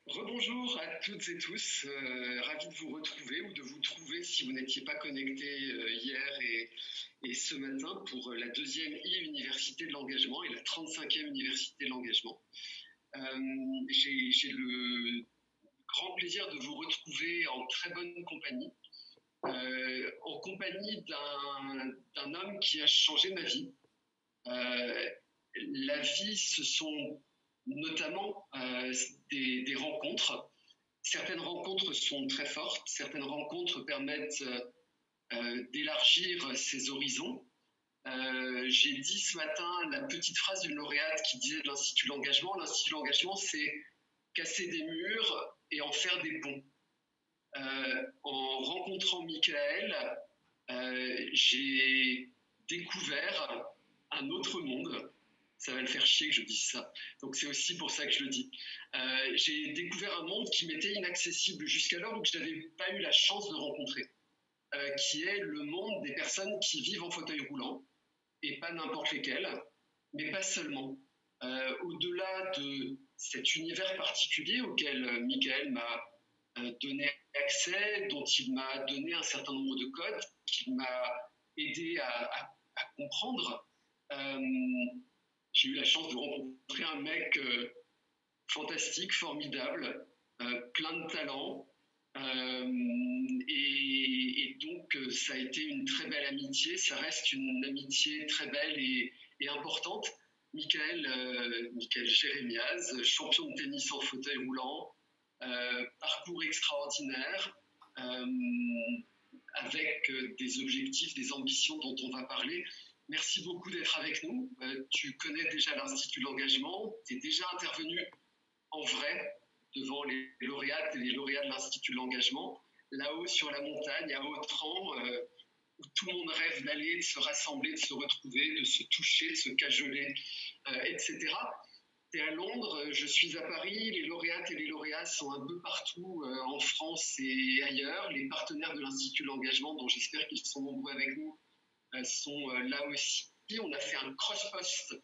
Rebonjour à toutes et tous, ravi de vous retrouver ou de vous trouver si vous n'étiez pas connectés hier et ce matin pour la deuxième Université de l'engagement et la 35e Université de l'engagement. J'ai le grand plaisir de vous retrouver en très bonne compagnie, en compagnie d'un homme qui a changé ma vie. La vie, ce sont notamment des rencontres. Certaines rencontres sont très fortes, certaines rencontres permettent d'élargir ses horizons. J'ai dit ce matin la petite phrase d'une lauréate qui disait de l'Institut de l'engagement. L'Institut de l'engagement, c'est casser des murs et en faire des ponts. En rencontrant Michael, j'ai découvert un autre monde. Ça va le faire chier que je dise ça. Donc c'est aussi pour ça que je le dis. J'ai découvert un monde qui m'était inaccessible jusqu'alors ou que je n'avais pas eu la chance de rencontrer, qui est le monde des personnes qui vivent en fauteuil roulant, et pas n'importe lesquelles, mais pas seulement. Au-delà de cet univers particulier auquel Michael m'a donné accès, dont il m'a donné un certain nombre de codes, qu'il m'a aidé à comprendre, j'ai eu la chance de rencontrer un mec fantastique, formidable, plein de talent. Et donc, ça a été une très belle amitié. Ça reste une amitié très belle et importante. Michael Jérémiaz, champion de tennis en fauteuil roulant, parcours extraordinaire, avec des objectifs, des ambitions dont on va parler. Merci beaucoup d'être avec nous. Tu connais déjà l'Institut de l'engagement, tu es déjà intervenu en vrai devant les lauréates et les lauréats de l'Institut de l'engagement, là-haut sur la montagne, à Autran, où tout le monde rêve d'aller, de se rassembler, de se retrouver, de se toucher, de se cajoler, etc. Tu es à Londres, je suis à Paris, les lauréates et les lauréats sont un peu partout en France et ailleurs. Les partenaires de l'Institut de l'engagement, dont j'espère qu'ils sont nombreux avec nous, sont là aussi. On a fait un cross-post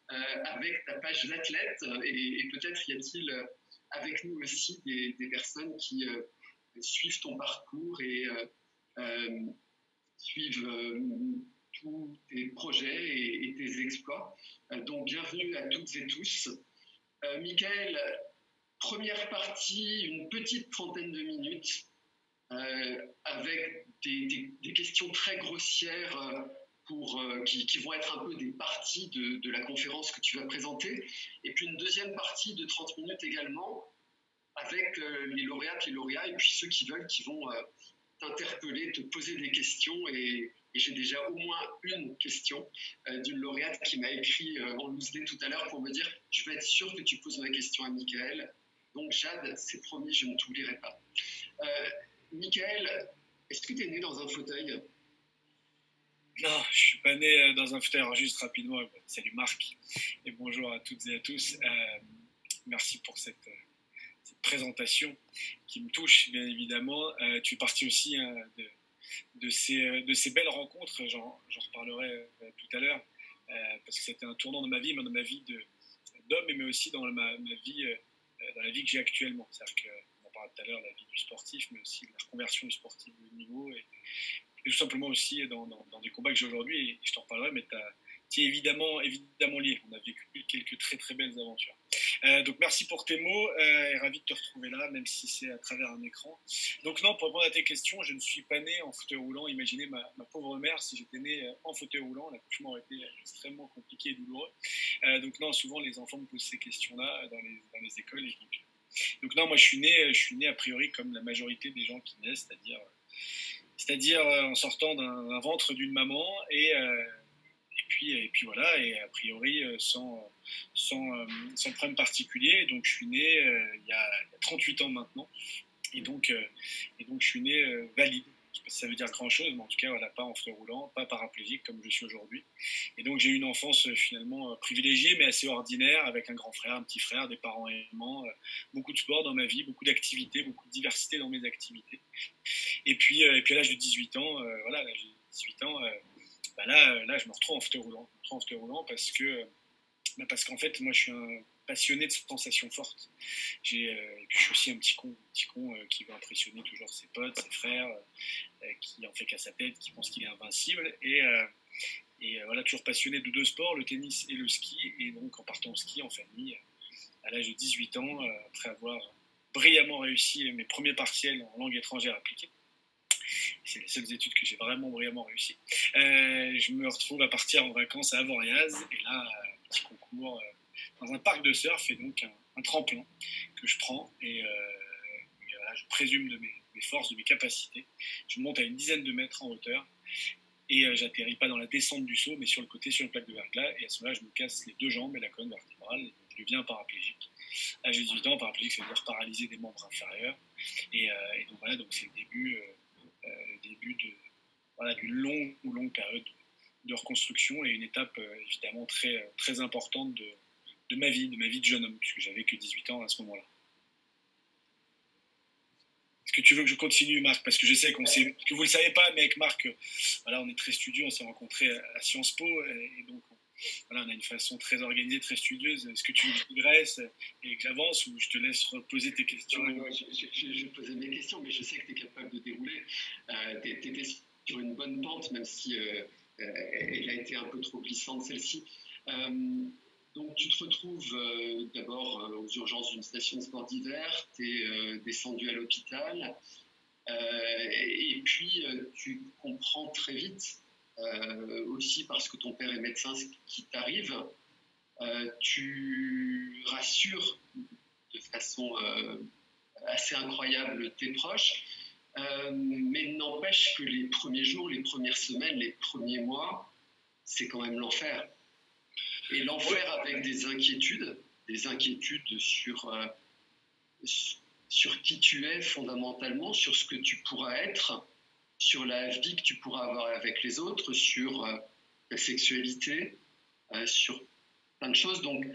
avec ta page d'athlète et peut-être y a-t-il avec nous aussi des personnes qui suivent ton parcours et suivent tous tes projets et tes exploits. Donc bienvenue à toutes et tous. Michael, première partie, une petite trentaine de minutes avec des questions très grossières qui vont être un peu des parties de la conférence que tu vas présenter. Et puis une deuxième partie de 30 minutes également avec les lauréates, les lauréats et puis ceux qui veulent qui vont t'interpeller, te poser des questions. Et j'ai déjà au moins une question d'une lauréate qui m'a écrit en loose day tout à l'heure pour me dire « Je vais être sûr que tu poses ma question à Michael. » Donc Jade, c'est promis, je ne t'oublierai pas. Michael, est-ce que tu es né dans un fauteuil? Non, je suis pas né dans un fauteuil. Alors juste rapidement, salut Marc et bonjour à toutes et à tous. Merci pour cette présentation qui me touche bien évidemment. Tu es parti aussi de ces belles rencontres, j'en reparlerai tout à l'heure, parce que c'était un tournant dans ma vie, mais dans ma vie d'homme, mais aussi dans ma vie, dans la vie que j'ai actuellement. C'est-à-dire qu'on en parlait tout à l'heure, la vie du sportif, mais aussi de la reconversion du sportif de haut niveau et tout simplement aussi dans des combats que j'ai aujourd'hui, et je t'en reparlerai, mais tu es évidemment lié. On a vécu quelques très très belles aventures. Donc merci pour tes mots, et ravi de te retrouver là, même si c'est à travers un écran. Donc non, pour répondre à tes questions, je ne suis pas né en fauteuil roulant. Imaginez ma pauvre mère si j'étais né en fauteuil roulant, l'accouchement aurait été extrêmement compliqué et douloureux. Donc non, souvent les enfants me posent ces questions-là dans les écoles. Et donc non, moi je suis né a priori comme la majorité des gens qui naissent, c'est-à-dire en sortant d'un ventre d'une maman et puis voilà, et a priori sans problème particulier. Donc je suis né il y a 38 ans maintenant, et donc je suis né valide. Je sais pas si ça veut dire grand-chose, mais en tout cas, voilà, pas en fauteuil roulant, pas paraplégique comme je suis aujourd'hui. Et donc j'ai eu une enfance finalement privilégiée, mais assez ordinaire, avec un grand frère, un petit frère, des parents aimants, beaucoup de sport dans ma vie, beaucoup d'activités, beaucoup de diversité dans mes activités. Et puis à l'âge de 18 ans, voilà, à l'âge de 18 ans, là, je me retrouve en fauteuil roulant. Parce que Parce qu'en fait, moi, je suis un passionné de sensations fortes. Et puis je suis aussi un petit con qui veut impressionner toujours ses potes, ses frères, qui en fait qu'à sa tête, qui pense qu'il est invincible. Voilà, toujours passionné de deux sports, le tennis et le ski. Et donc, en partant au ski en famille, à l'âge de 18 ans, après avoir brillamment réussi mes premiers partiels en langue étrangère appliquée, c'est les seules études que j'ai vraiment brillamment réussi, je me retrouve à partir en vacances à Avoriaz. Et là, petit concours dans un parc de surf, et donc un tremplin que je prends. Et voilà, je présume de mes forces, de mes capacités. Je monte à une dizaine de mètres en hauteur. Et j'atterris pas dans la descente du saut, mais sur le côté, sur une plaque de verglas. Et à ce moment-là, je me casse les deux jambes et la colonne vertébrale. Et donc, je deviens paraplégique. À 18 ans, paraplégique, ça veut dire paralysé des membres inférieurs. Et donc voilà, donc c'est le début voilà, d'une longue période de reconstruction, et une étape évidemment très, très importante de ma vie de jeune homme, puisque j'avais que 18 ans à ce moment-là. Est-ce que tu veux que je continue, Marc? Parce que je sais que vous ne le savez pas, mais avec Marc, voilà, on est très studieux, on s'est rencontrés à Sciences Po, et donc voilà, on a une façon très organisée, très studieuse. Est-ce que tu veux que je digresse et que j'avance, ou je te laisse poser tes questions? Non, je posais mes questions, mais je sais que tu es capable de dérouler. Tu étais sur une bonne pente, même si elle a été un peu trop glissante, celle-ci. Donc, tu te retrouves d'abord aux urgences d'une station de sport d'hiver, tu es descendu à l'hôpital, et puis tu comprends très vite, aussi parce que ton père est médecin, ce qui t'arrive. Tu rassures de façon assez incroyable tes proches, mais n'empêche que les premiers jours, les premières semaines, les premiers mois, c'est quand même l'enfer. Et l'enfer avec des inquiétudes sur qui tu es fondamentalement, sur ce que tu pourras être, sur la vie que tu pourras avoir avec les autres, sur ta sexualité, sur plein de choses. Donc,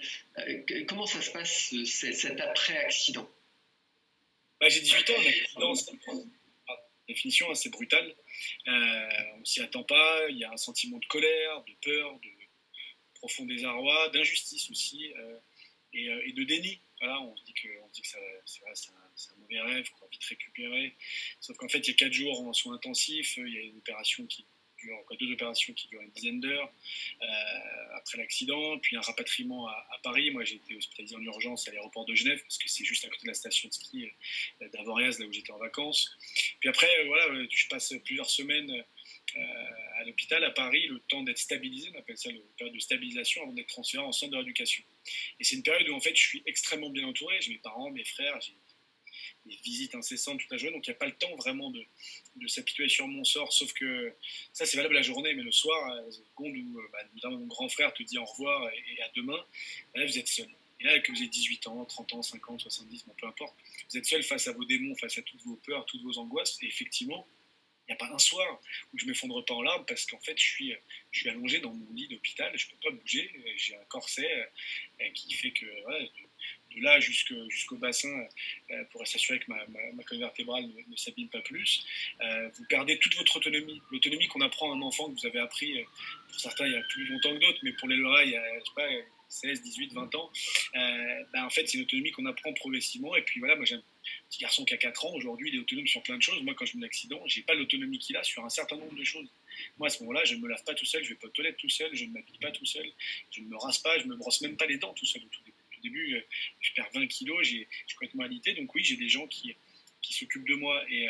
comment ça se passe, cet après-accident? J'ai 18 ans, un accident, c'est définition assez brutale. On ne s'y attend pas, il y a un sentiment de colère, de peur, de profond désarroi, d'injustice aussi, et de déni. Voilà, on se dit que c'est un mauvais rêve, qu'on va vite récupérer. Sauf qu'en fait, il y a 4 jours en soins intensifs, il y a une opération qui dure, deux opérations qui durent une dizaine d'heures après l'accident, puis un rapatriement à Paris. Moi, j'ai été hospitalisé en urgence à l'aéroport de Genève, parce que c'est juste à côté de la station de ski d'Avoriaz, là où j'étais en vacances. Puis après, voilà, je passe plusieurs semaines à l'hôpital à Paris, le temps d'être stabilisé, on appelle ça la période de stabilisation, avant d'être transféré en centre de rééducation. Et c'est une période où en fait je suis extrêmement bien entouré, j'ai mes parents, mes frères, j'ai des visites incessantes toute la journée, donc il n'y a pas le temps vraiment de s'habituer sur mon sort, sauf que ça c'est valable la journée, mais le soir, seconde où notamment mon grand frère te dit au revoir et à demain, là vous êtes seul. Et là, que vous ayez 18 ans, 30 ans, 50, 70, bon, peu importe, vous êtes seul face à vos démons, face à toutes vos peurs, toutes vos angoisses, et effectivement, il n'y a pas un soir où je ne m'effondre pas en larmes, parce qu'en fait, je suis allongé dans mon lit d'hôpital, je ne peux pas bouger, j'ai un corset qui fait que voilà, de là jusqu'au bassin, pour s'assurer que ma colonne vertébrale ne s'abîme pas plus. Vous perdez toute votre autonomie, l'autonomie qu'on apprend à un enfant, que vous avez appris, pour certains il y a plus longtemps que d'autres, mais pour les Lora il y a, je sais pas, 16, 18, 20 ans, en fait c'est une autonomie qu'on apprend progressivement. Et puis voilà, moi j'ai un petit garçon qui a 4 ans, aujourd'hui il est autonome sur plein de choses. Moi quand j'ai eu un accident, j'ai pas l'autonomie qu'il a sur un certain nombre de choses. Moi à ce moment-là, je ne me lave pas tout seul, je vais pas aux toilettes tout seul, je ne m'habille pas tout seul, je ne me rase pas, je me brosse même pas les dents tout seul au tout début. Je perds 20 kilos, je suis complètement alité, donc oui, j'ai des gens qui s'occupent de moi, et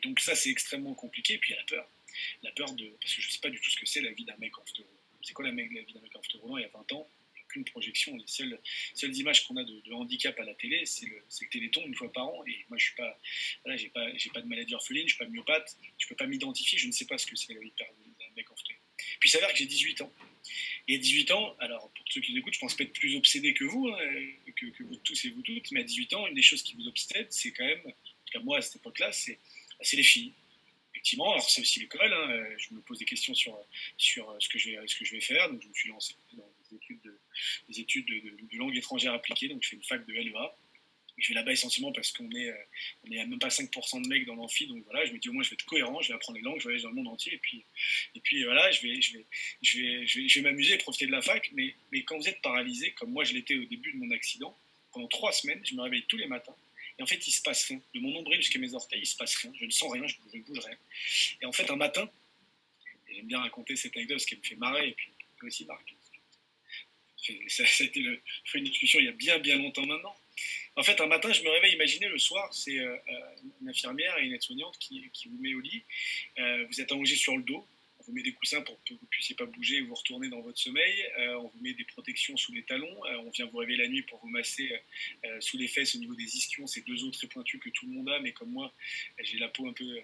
donc ça c'est extrêmement compliqué. Et puis il y a la peur parce que je sais pas du tout ce que c'est la vie d'un mec en fauteuil roulant. C'est quoi la vie d'un mec en fauteuil roulant il y a 20 ans? Une projection, les seules images qu'on a de handicap à la télé, c'est le Téléthon une fois par an. Et moi, j'ai pas de maladie orpheline, je suis pas myopathe, je peux pas m'identifier, je ne sais pas ce que c'est la vie d'un mec en fauteuil. Puis il s'avère que j'ai 18 ans. Et à 18 ans, alors pour ceux qui nous écoutent, je pense pas être plus obsédé que vous, que vous tous et vous toutes, mais à 18 ans, une des choses qui vous obsède, c'est quand même, en tout cas moi à cette époque-là, c'est les filles. Effectivement, alors c'est aussi l'école, je me pose des questions sur ce que je vais faire, donc je me suis lancé dans des études de langue étrangère appliquée, donc je fais une fac de LEA. Je vais là-bas essentiellement parce qu'on est à même pas 5% de mecs dans l'amphi, donc voilà, je me dis au moins je vais être cohérent, je vais apprendre les langues, je vais aller dans le monde entier, et puis voilà, je vais m'amuser et profiter de la fac, mais quand vous êtes paralysé, comme moi je l'étais au début de mon accident, pendant 3 semaines, je me réveille tous les matins, et en fait il se passe rien, de mon nombril jusqu'à mes orteils, il se passe rien, je ne sens rien, je ne bouge rien, et en fait un matin, et j'aime bien raconter cette anecdote parce qu'elle me fait marrer, et puis aussi Marc, ça a été le fruit d'une discussion il y a bien longtemps maintenant. En fait, un matin, je me réveille, imaginez le soir, c'est une infirmière et une aide-soignante qui vous met au lit. Vous êtes allongé sur le dos, on vous met des coussins pour que vous ne puissiez pas bouger et vous retourner dans votre sommeil. On vous met des protections sous les talons. On vient vous réveiller la nuit pour vous masser sous les fesses au niveau des ischions. C'est 2 os très pointus que tout le monde a, mais comme moi, j'ai la peau un peu...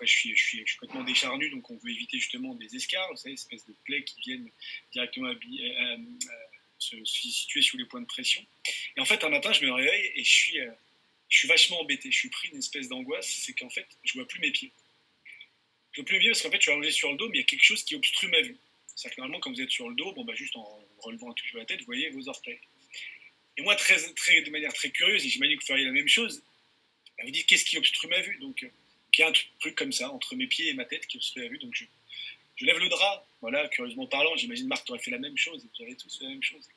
je suis complètement décharnu, donc on veut éviter justement des escarres, vous savez, espèces de plaies qui viennent directement se situer sous les points de pression. Et en fait, un matin, je me réveille et je suis vachement embêté. Je suis pris d'une espèce d'angoisse, c'est qu'en fait, je vois plus mes pieds. Je vois plus mes pieds parce qu'en fait, je suis allongé sur le dos, mais il y a quelque chose qui obstrue ma vue. C'est-à-dire que normalement, quand vous êtes sur le dos, juste en relevant un tout petit peu la tête, vous voyez vos orteils. Et moi, de manière très curieuse, et j'imagine que vous feriez la même chose, vous dites qu'est-ce qui obstrue ma vue? Donc, il y a un truc comme ça, entre mes pieds et ma tête qui obstrue la vue. Donc, je lève le drap, voilà, curieusement parlant, j'imagine Marc t'aurait fait la même chose, et vous auriez tous fait la même chose.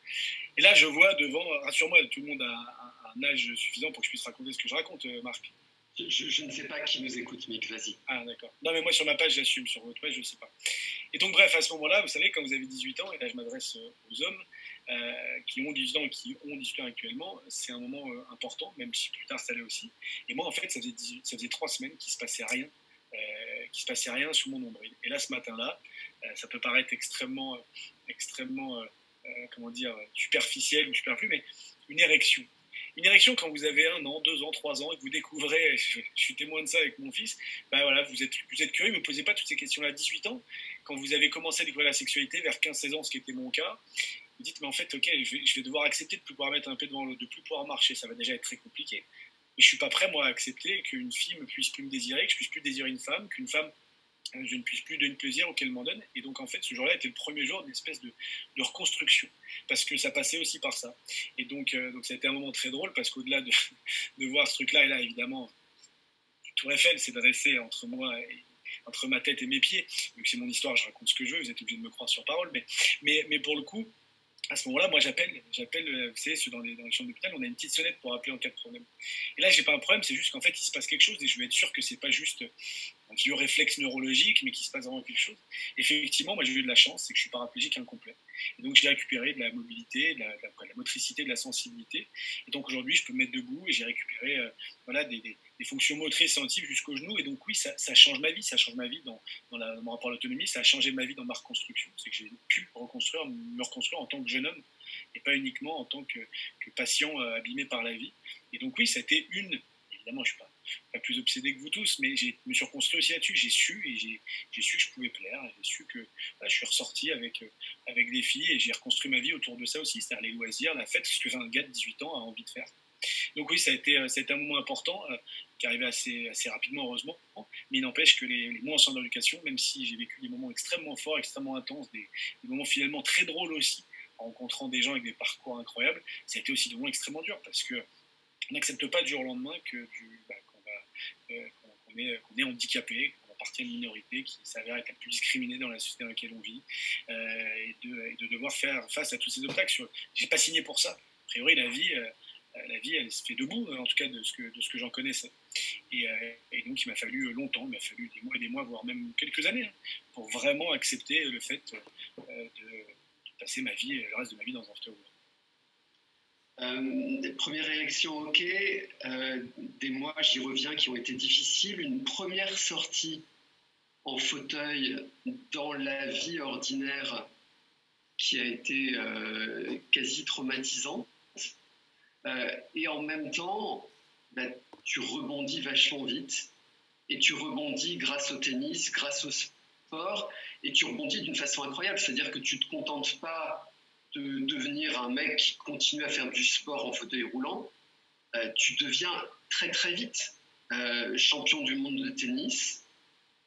Et là, je vois devant, rassure-moi, tout le monde a un âge suffisant pour que je puisse raconter ce que je raconte, Marc. Je ne sais pas qui nous écoute, Mick, vas-y. Ah, d'accord. Non, mais moi, sur ma page, j'assume, sur votre page, je ne sais pas. Et donc, bref, à ce moment-là, vous savez, quand vous avez 18 ans, et là, je m'adresse aux hommes qui ont 18 ans et qui ont 18 ans actuellement, c'est un moment important, même si plus tard, ça l'est aussi. Et moi, en fait, ça faisait 3 semaines qu'il ne se passait rien sous mon nombril. Et là, ce matin-là, ça peut paraître extrêmement comment dire, superficielle ou superflue, mais une érection. Une érection quand vous avez 1 an, 2 ans, 3 ans et que vous découvrez, je suis témoin de ça avec mon fils, voilà, vous êtes curieux, ne me posez pas toutes ces questions-là à 18 ans. Quand vous avez commencé à découvrir la sexualité vers 15-16 ans, ce qui était mon cas, vous dites, mais en fait, ok, je vais devoir accepter de ne plus pouvoir mettre un pied devant l'autre, de ne plus pouvoir marcher, ça va déjà être très compliqué. Mais je ne suis pas prêt, moi, à accepter qu'une fille ne puisse plus me désirer, que je ne puisse plus désirer une femme, qu'une femme je ne puisse plus donner plaisir auquel m'en donne. Et donc, en fait, ce jour-là était le premier jour d'une espèce de reconstruction, parce que ça passait aussi par ça. Et donc ça a été un moment très drôle, parce qu'au-delà de voir ce truc-là, et là, évidemment, Tour Eiffel s'est dressé entre ma tête et mes pieds. Vu que c'est mon histoire, je raconte ce que je veux, vous êtes obligé de me croire sur parole. Mais pour le coup, à ce moment-là, moi, j'appelle, vous savez, dans les chambres d'hôpital, on a une petite sonnette pour appeler en cas de problème. Et là, j'ai pas un problème, c'est juste qu'en fait, il se passe quelque chose et je veux être sûr que c'est pas juste un vieux réflexe neurologique, mais qu'il se passe vraiment quelque chose. Effectivement, moi, j'ai eu de la chance, c'est que je suis paraplégique incomplet. Et donc, j'ai récupéré de la mobilité, de la motricité, de la sensibilité. Et donc, aujourd'hui, je peux me mettre debout et j'ai récupéré des fonctions motrices et sensitives jusqu'au genou. Et donc, oui, ça change ma vie. Ça change ma vie dans mon rapport à l'autonomie. Ça a changé ma vie dans ma reconstruction. C'est que j'ai pu me reconstruire en tant que jeune homme et pas uniquement en tant que patient abîmé par la vie. Et donc, oui, ça a été évidemment, je ne suis pas plus obsédé que vous tous, mais je me suis reconstruit aussi là-dessus. J'ai su que je pouvais plaire. J'ai su que je suis ressorti avec des filles et j'ai reconstruit ma vie autour de ça aussi, c'est-à-dire les loisirs, la fête, ce que un gars de 18 ans a envie de faire. Donc oui, ça a été un moment important qui arrivait assez rapidement, heureusement, mais il n'empêche que les mois en centre d'éducation, même si j'ai vécu des moments extrêmement forts, extrêmement intenses, des moments finalement très drôles aussi, en rencontrant des gens avec des parcours incroyables, ça a été aussi des moments extrêmement durs, parce qu'on n'accepte pas du jour au lendemain qu'on est handicapé, qu'on appartient à une minorité qui s'avère être la plus discriminée dans la société dans laquelle on vit, et de devoir faire face à tous ces obstacles. J'ai pas signé pour ça. A priori, la vie, elle se fait debout, en tout cas de ce que j'en connaissais. Et donc, il m'a fallu longtemps, il m'a fallu des mois et des mois, voire même quelques années, pour vraiment accepter le fait de passer le reste de ma vie dans un fauteuil roulant. Première réaction, ok. Des mois, j'y reviens, qui ont été difficiles. Une première sortie en fauteuil dans la vie ordinaire qui a été quasi traumatisante. Et en même temps, tu rebondis vachement vite. Et tu rebondis grâce au tennis, grâce au sport. Et tu rebondis d'une façon incroyable. C'est-à-dire que tu ne te contentes pas de devenir un mec qui continue à faire du sport en fauteuil roulant, tu deviens très très vite champion du monde de tennis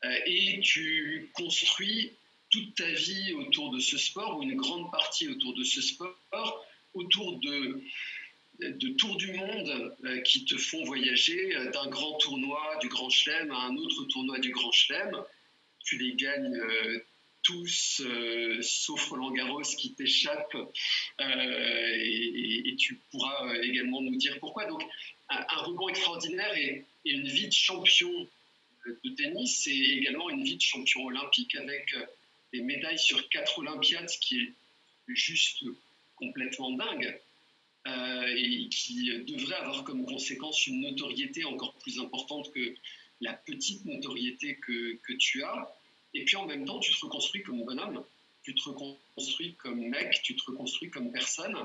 et tu construis toute ta vie autour de ce sport ou une grande partie autour de ce sport, autour de de tours du monde qui te font voyager d'un grand tournoi du Grand Chelem à un autre tournoi du Grand Chelem. Tu les gagnes tous, sauf Roland Garros qui t'échappe, et tu pourras également nous dire pourquoi. Donc, un rebond extraordinaire et une vie de champion de tennis et également une vie de champion olympique avec des médailles sur 4 Olympiades, ce qui est juste complètement dingue. Et qui devrait avoir comme conséquence une notoriété encore plus importante que la petite notoriété que tu as. Et puis en même temps, tu te reconstruis comme bonhomme, tu te reconstruis comme mec, tu te reconstruis comme personne,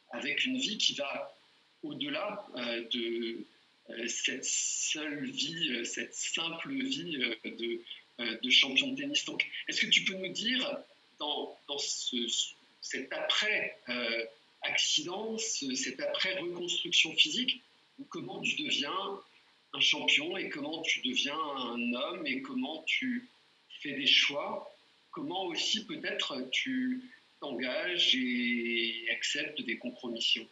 avec une vie qui va au-delà de cette seule vie, cette simple vie de champion de tennis. Donc, est-ce que tu peux nous dire, dans cet après accident, cette après-reconstruction physique, comment tu deviens un champion et comment tu deviens un homme et comment tu fais des choix, comment aussi peut-être tu t'engages et acceptes des compromissions.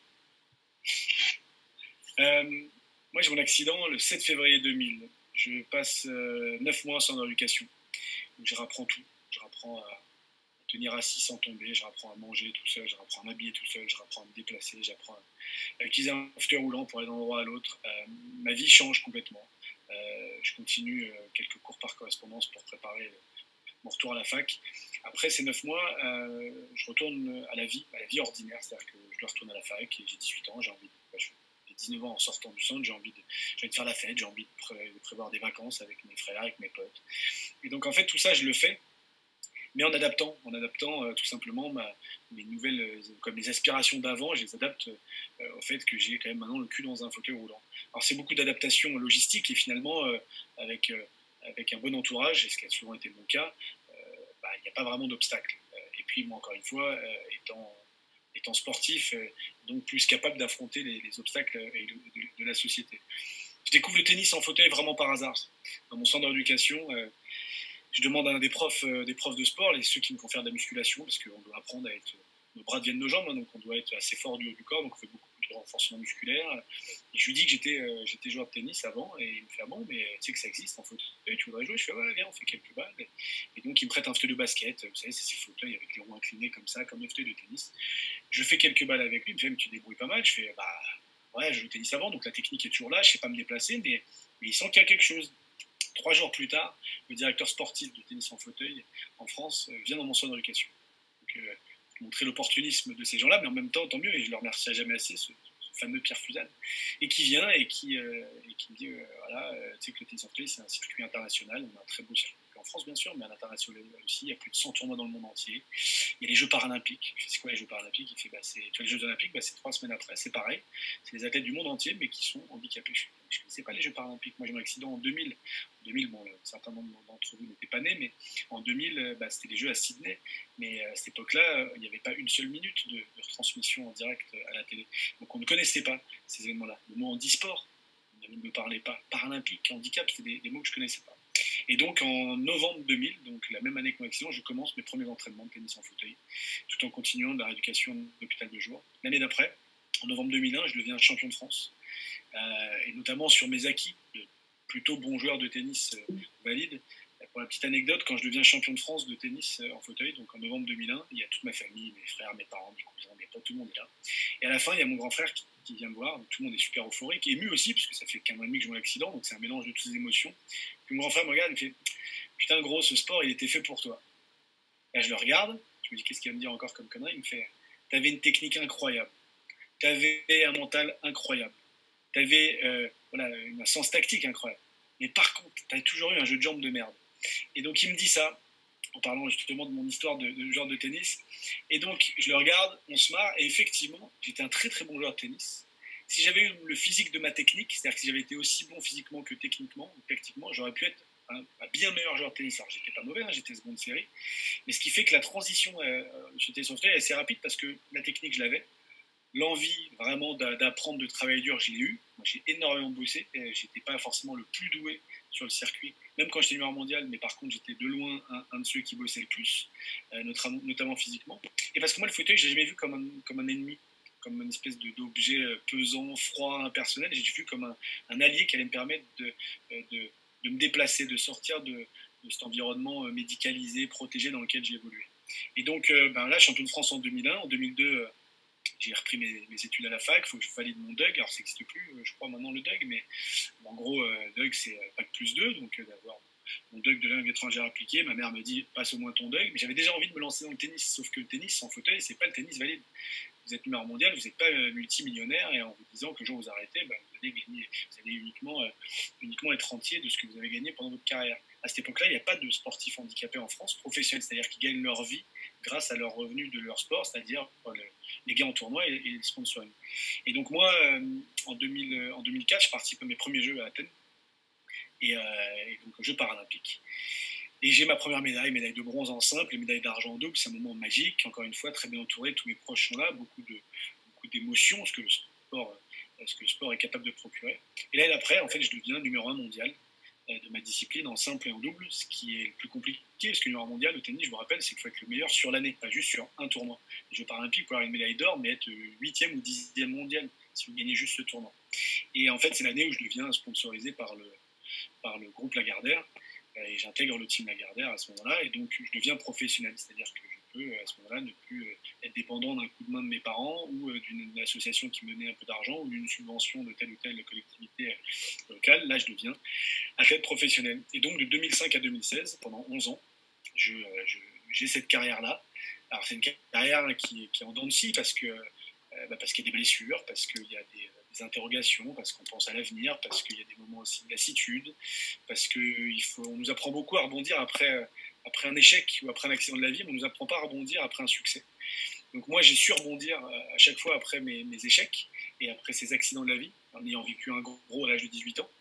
Moi, j'ai mon accident le 7 février 2000. Je passe 9 mois sans éducation. Donc, je rapprends tout. Je rapprends à tenir assis sans tomber, je rapprends à manger tout seul, je rapprends à m'habiller tout seul, je rapprends à me déplacer, j'apprends à utiliser un fauteuil roulant pour aller d'un endroit à l'autre. Ma vie change complètement. Je continue quelques cours par correspondance pour préparer mon retour à la fac. Après ces 9 mois, je retourne à la vie ordinaire, c'est-à-dire que je dois retourner à la fac, j'ai 18 ans, j'ai 19 ans en sortant du centre, j'ai envie de faire la fête, j'ai envie de prévoir des vacances avec mes frères, avec mes potes. Et donc en fait tout ça je le fais, mais en adaptant tout simplement mes nouvelles, comme les aspirations d'avant, je les adapte au fait que j'ai quand même maintenant le cul dans un fauteuil roulant. Alors c'est beaucoup d'adaptation logistique et finalement avec un bon entourage, et ce qui a souvent été mon cas, il n'y a pas vraiment d'obstacle. Et puis moi encore une fois, étant sportif, donc plus capable d'affronter les obstacles de la société. Je découvre le tennis en fauteuil vraiment par hasard. Dans mon centre d'éducation, je demande à un des profs de sport, ceux qui me font faire de la musculation, parce qu'on doit apprendre à être... Nos bras deviennent nos jambes, hein, donc on doit être assez fort du haut du corps, donc on fait beaucoup de renforcement musculaire. Et je lui dis que j'étais joueur de tennis avant, et il me fait « Ah bon, mais tu sais que ça existe en fauteuil, tu voudrais jouer ?» Je fais « Ouais, viens, on fait quelques balles. » Et donc il me prête un fauteuil de basket, vous savez, c'est ces fauteuils avec les roues inclinées comme ça, comme les fauteuils de tennis. Je fais quelques balles avec lui, il me fait « Mais tu débrouilles pas mal ?» Je fais « Bah ouais, je joue au tennis avant, donc la technique est toujours là, je sais pas me déplacer, mais il sent qu'il y a quelque chose. » 3 jours plus tard, le directeur sportif du tennis en fauteuil en France vient dans mon centre d'éducation. Donc, montrer l'opportunisme de ces gens-là, mais en même temps, tant mieux, et je ne le remercie jamais assez, ce fameux Pierre Fusane, et qui vient et qui me dit voilà, tu sais que le tennis en fauteuil, c'est un circuit international, on a un très beau circuit en France, bien sûr, mais à l'international aussi, il y a plus de 100 tournois dans le monde entier. Il y a les Jeux paralympiques. Je sais c'est quoi les Jeux paralympiques? Il fait, tu vois, les Jeux olympiques, c'est 3 semaines après, c'est pareil. C'est des athlètes du monde entier, mais qui sont handicapés. Je ne connaissais pas les Jeux paralympiques. Moi, j'ai mon accident en 2000. En 2000, bon, un certain nombre d'entre vous n'étaient pas nés, mais en 2000, c'était les Jeux à Sydney. Mais à cette époque-là, il n'y avait pas une seule minute de retransmission en direct à la télé. Donc on ne connaissait pas ces événements-là. Le mot handisport ne me parlait pas. Paralympique, handicap, c'était des mots que je ne connaissais pas. Et donc en novembre 2000, donc la même année que mon accident, je commence mes premiers entraînements de tennis en fauteuil, tout en continuant de la rééducation d'hôpital de jour. L'année d'après, en novembre 2001, je deviens champion de France, et notamment sur mes acquis de plutôt bon joueur de tennis valide. Pour la petite anecdote, quand je deviens champion de France de tennis en fauteuil, donc en novembre 2001, il y a toute ma famille, mes frères, mes parents, mes cousins, mes potes, tout le monde est là. Et à la fin, il y a mon grand frère qui vient me voir, donc tout le monde est super euphorique, ému aussi, parce que ça fait qu'un mois et demi que j'ai mon accident, donc c'est un mélange de toutes ces émotions. Puis mon grand frère me regarde et me fait « Putain gros, ce sport, il était fait pour toi. » Là, je le regarde, je me dis « Qu'est-ce qu'il va me dire encore comme connerie ?» Il me fait « T'avais une technique incroyable, t'avais un mental incroyable, t'avais un sens tactique incroyable. Mais par contre, t'as toujours eu un jeu de jambes de merde. » Et donc il me dit ça, en parlant justement de mon histoire de joueur de tennis. Et donc je le regarde, on se marre, et effectivement, j'étais un très très bon joueur de tennis. Si j'avais eu le physique de ma technique, c'est-à-dire que si j'avais été aussi bon physiquement que techniquement, ou tactiquement, j'aurais pu être un bien meilleur joueur de tennis. Alors j'étais pas mauvais, hein, j'étais seconde série, mais ce qui fait que la transition sur tennis en fauteuil est assez rapide, parce que la technique je l'avais, l'envie vraiment d'apprendre, de travailler dur, je l'ai eu. Moi j'ai énormément bossé, j'étais pas forcément le plus doué sur le circuit, même quand j'étais numéro mondial, mais par contre j'étais de loin un de ceux qui bossaient le plus, notamment physiquement. Et parce que moi le fauteuil, je l'ai jamais vu comme un ennemi. comme une espèce d'objet pesant, froid, impersonnel. J'ai vu comme un allié qui allait me permettre de me déplacer, de sortir de cet environnement médicalisé, protégé dans lequel j'ai évolué. Et donc là, champion de France en 2001, en 2002, j'ai repris mes études à la fac, il faut que je valide mon DUG, alors ça n'existe plus, je crois maintenant le DUG, mais en gros, DUG c'est Bac plus 2, donc d'avoir mon DUG de langue étrangère appliquée. Ma mère me dit passe au moins ton DUG, mais j'avais déjà envie de me lancer dans le tennis, sauf que le tennis sans fauteuil, c'est pas le tennis valide. Vous êtes numéro mondial, vous n'êtes pas multimillionnaire, et en vous disant que le jour où vous arrêtez, vous allez uniquement être rentier de ce que vous avez gagné pendant votre carrière. À cette époque-là, il n'y a pas de sportifs handicapés en France, professionnels, c'est-à-dire qui gagnent leur vie grâce à leurs revenus de leur sport, c'est-à-dire les gains en tournoi et le sponsoring. Et donc moi, en 2004, je participe à mes premiers Jeux à Athènes, et donc aux Jeux paralympiques. Et j'ai ma première médaille de bronze en simple et médaille d'argent en double. C'est un moment magique, encore une fois, très bien entouré, tous mes proches sont là, beaucoup d'émotions, ce que le sport est capable de procurer. Et l'année d'après, en fait, je deviens numéro 1 mondial de ma discipline en simple et en double, ce qui est le plus compliqué, parce que le numéro 1 mondial au tennis, je vous rappelle, c'est qu'il faut être le meilleur sur l'année, pas juste sur un tournoi. Les Jeux paralympiques, pour avoir une médaille d'or, mais être 8e ou 10e mondial, si vous gagnez juste ce tournoi. Et en fait, c'est l'année où je deviens sponsorisé par le groupe Lagardère, et j'intègre le team Lagardère à ce moment-là, et donc je deviens professionnel, c'est-à-dire que je peux à ce moment-là ne plus être dépendant d'un coup de main de mes parents ou d'une association qui me donnait un peu d'argent ou d'une subvention de telle ou telle collectivité locale. Là, je deviens athlète professionnel. Et donc de 2005 à 2016, pendant 11 ans, j'ai cette carrière-là. Alors c'est une carrière qui est en dents de scie parce qu'il y a des blessures, parce qu'il y a des interrogations, parce qu'on pense à l'avenir, parce qu'il y a des moments aussi de lassitude, parce qu'on nous apprend beaucoup à rebondir après un échec ou après un accident de la vie, mais on ne nous apprend pas à rebondir après un succès. Donc moi, j'ai su rebondir à chaque fois après mes échecs et après ces accidents de la vie, en ayant vécu un gros à l'âge de 18 ans.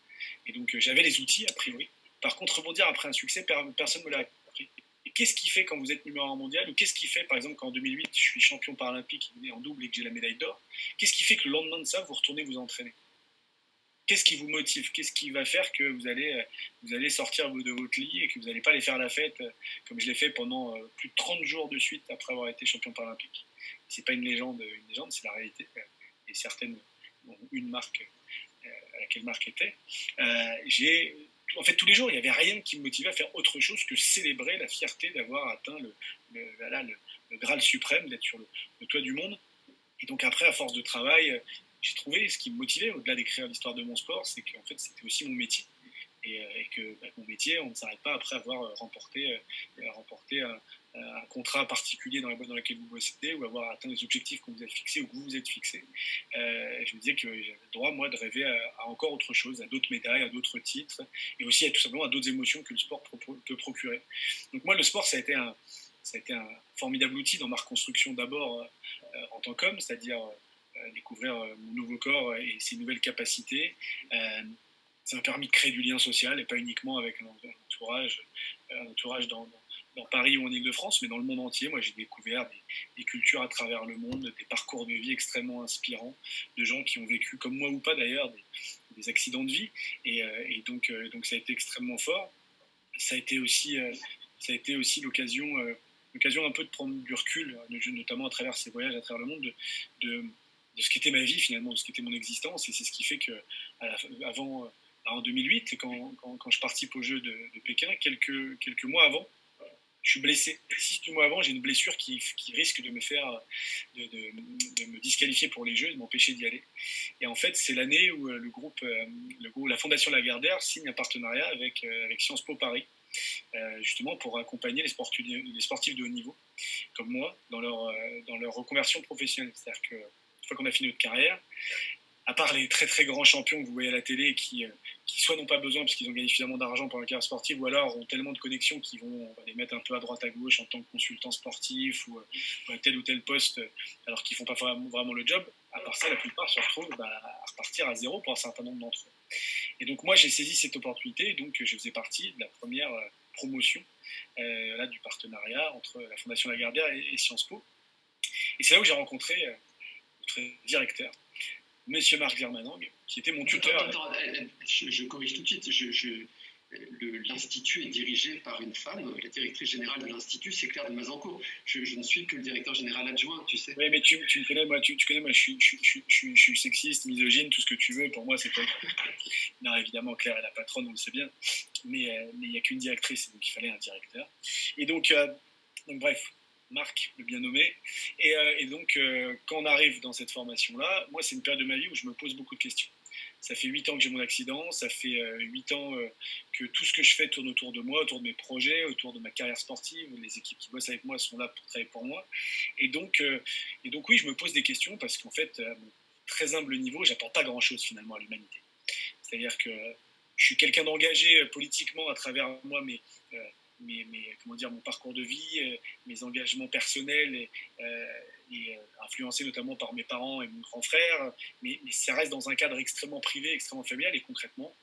Et donc j'avais les outils, a priori. Par contre, rebondir après un succès, personne ne me l'a appris. Et qu'est-ce qui fait quand vous êtes numéro 1 mondial, ou qu'est-ce qui fait, par exemple, quand en 2008, je suis champion paralympique en double et que j'ai la médaille d'or, qu'est-ce qui fait que le lendemain de ça, vous retournez vous entraîner? Qu'est-ce qui vous motive? Qu'est-ce qui va faire que vous allez sortir de votre lit et que vous n'allez pas aller faire la fête comme je l'ai fait pendant plus de 30 jours de suite après avoir été champion paralympique? C'est pas une légende, c'est la réalité. Et certaines ont une marque à laquelle Marc était. En fait, tous les jours, il n'y avait rien qui me motivait à faire autre chose que célébrer la fierté d'avoir atteint le Graal suprême, d'être sur le toit du monde. Et donc après, à force de travail, j'ai trouvé ce qui me motivait, au-delà d'écrire l'histoire de mon sport, c'est qu'en fait, c'était aussi mon métier. Et que mon métier, on ne s'arrête pas après avoir remporté un contrat particulier dans la boîte dans laquelle vous bossez ou avoir atteint les objectifs que vous avez fixés ou que vous vous êtes fixés. Je me disais que j'avais le droit, moi, de rêver à encore autre chose, à d'autres médailles, à d'autres titres, et aussi tout simplement à d'autres émotions que le sport peut procurer. Donc moi, le sport, ça a été un formidable outil dans ma reconstruction d'abord en tant qu'homme, c'est-à-dire découvrir mon nouveau corps et ses nouvelles capacités. Ça m'a permis de créer du lien social et pas uniquement avec un entourage dans Paris ou en Ile-de-France, mais dans le monde entier. Moi, j'ai découvert des cultures à travers le monde, des parcours de vie extrêmement inspirants, de gens qui ont vécu, comme moi ou pas d'ailleurs, des accidents de vie. Et donc ça a été extrêmement fort. Ça a été aussi l'occasion un peu de prendre du recul, notamment à travers ces voyages à travers le monde, de ce qu'était ma vie finalement, de ce qu'était mon existence. Et c'est ce qui fait que en 2008, quand je participe aux Jeux de Pékin, quelques mois avant, je suis blessé. 6 mois avant, j'ai une blessure qui risque de me faire de me disqualifier pour les Jeux, de m'empêcher d'y aller. Et en fait, c'est l'année où la Fondation Lagardère signe un partenariat avec Sciences Po Paris, justement pour accompagner les sportifs de haut niveau, comme moi, dans leur reconversion professionnelle. C'est-à-dire qu'une fois qu'on a fini notre carrière, à part les très très grands champions que vous voyez à la télé qui soit n'ont pas besoin parce qu'ils ont gagné suffisamment d'argent pour la carrière sportive, ou alors ont tellement de connexions qu'ils vont les mettre un peu à droite à gauche en tant que consultant sportif ou à tel ou tel poste alors qu'ils ne font pas vraiment le job. À part ça, la plupart se retrouvent à repartir à zéro pour un certain nombre d'entre eux. Et donc moi, j'ai saisi cette opportunité, donc je faisais partie de la première promotion du partenariat entre la Fondation Lagardère et Sciences Po. Et c'est là où j'ai rencontré notre directeur, Monsieur Marc Germanang, qui était mon tuteur. Attends, je corrige tout de suite. L'Institut est dirigé par une femme. La directrice générale de l'Institut, c'est Claire de Mazencourt. Je ne suis que le directeur général adjoint, tu sais. Oui, mais tu me connais, moi, tu connais, moi, je suis sexiste, misogyne, tout ce que tu veux. Pour moi, c'est pas... Non, évidemment, Claire est la patronne, on le sait bien. Mais il n'y a qu'une directrice, donc il fallait un directeur. Et donc bref, Marc, le bien nommé. Et donc, quand on arrive dans cette formation-là, moi, c'est une période de ma vie où je me pose beaucoup de questions. Ça fait 8 ans que j'ai mon accident, ça fait 8 ans que tout ce que je fais tourne autour de moi, autour de mes projets, autour de ma carrière sportive. Les équipes qui bossent avec moi sont là pour travailler pour moi. Et donc oui, je me pose des questions parce qu'en fait, à mon très humble niveau, j'apporte pas grand-chose finalement à l'humanité. C'est-à-dire que je suis quelqu'un d'engagé politiquement à travers moi, comment dire, mon parcours de vie, mes engagements personnels et influencé notamment par mes parents et mon grand frère, mais ça reste dans un cadre extrêmement privé, extrêmement familial, et concrètement,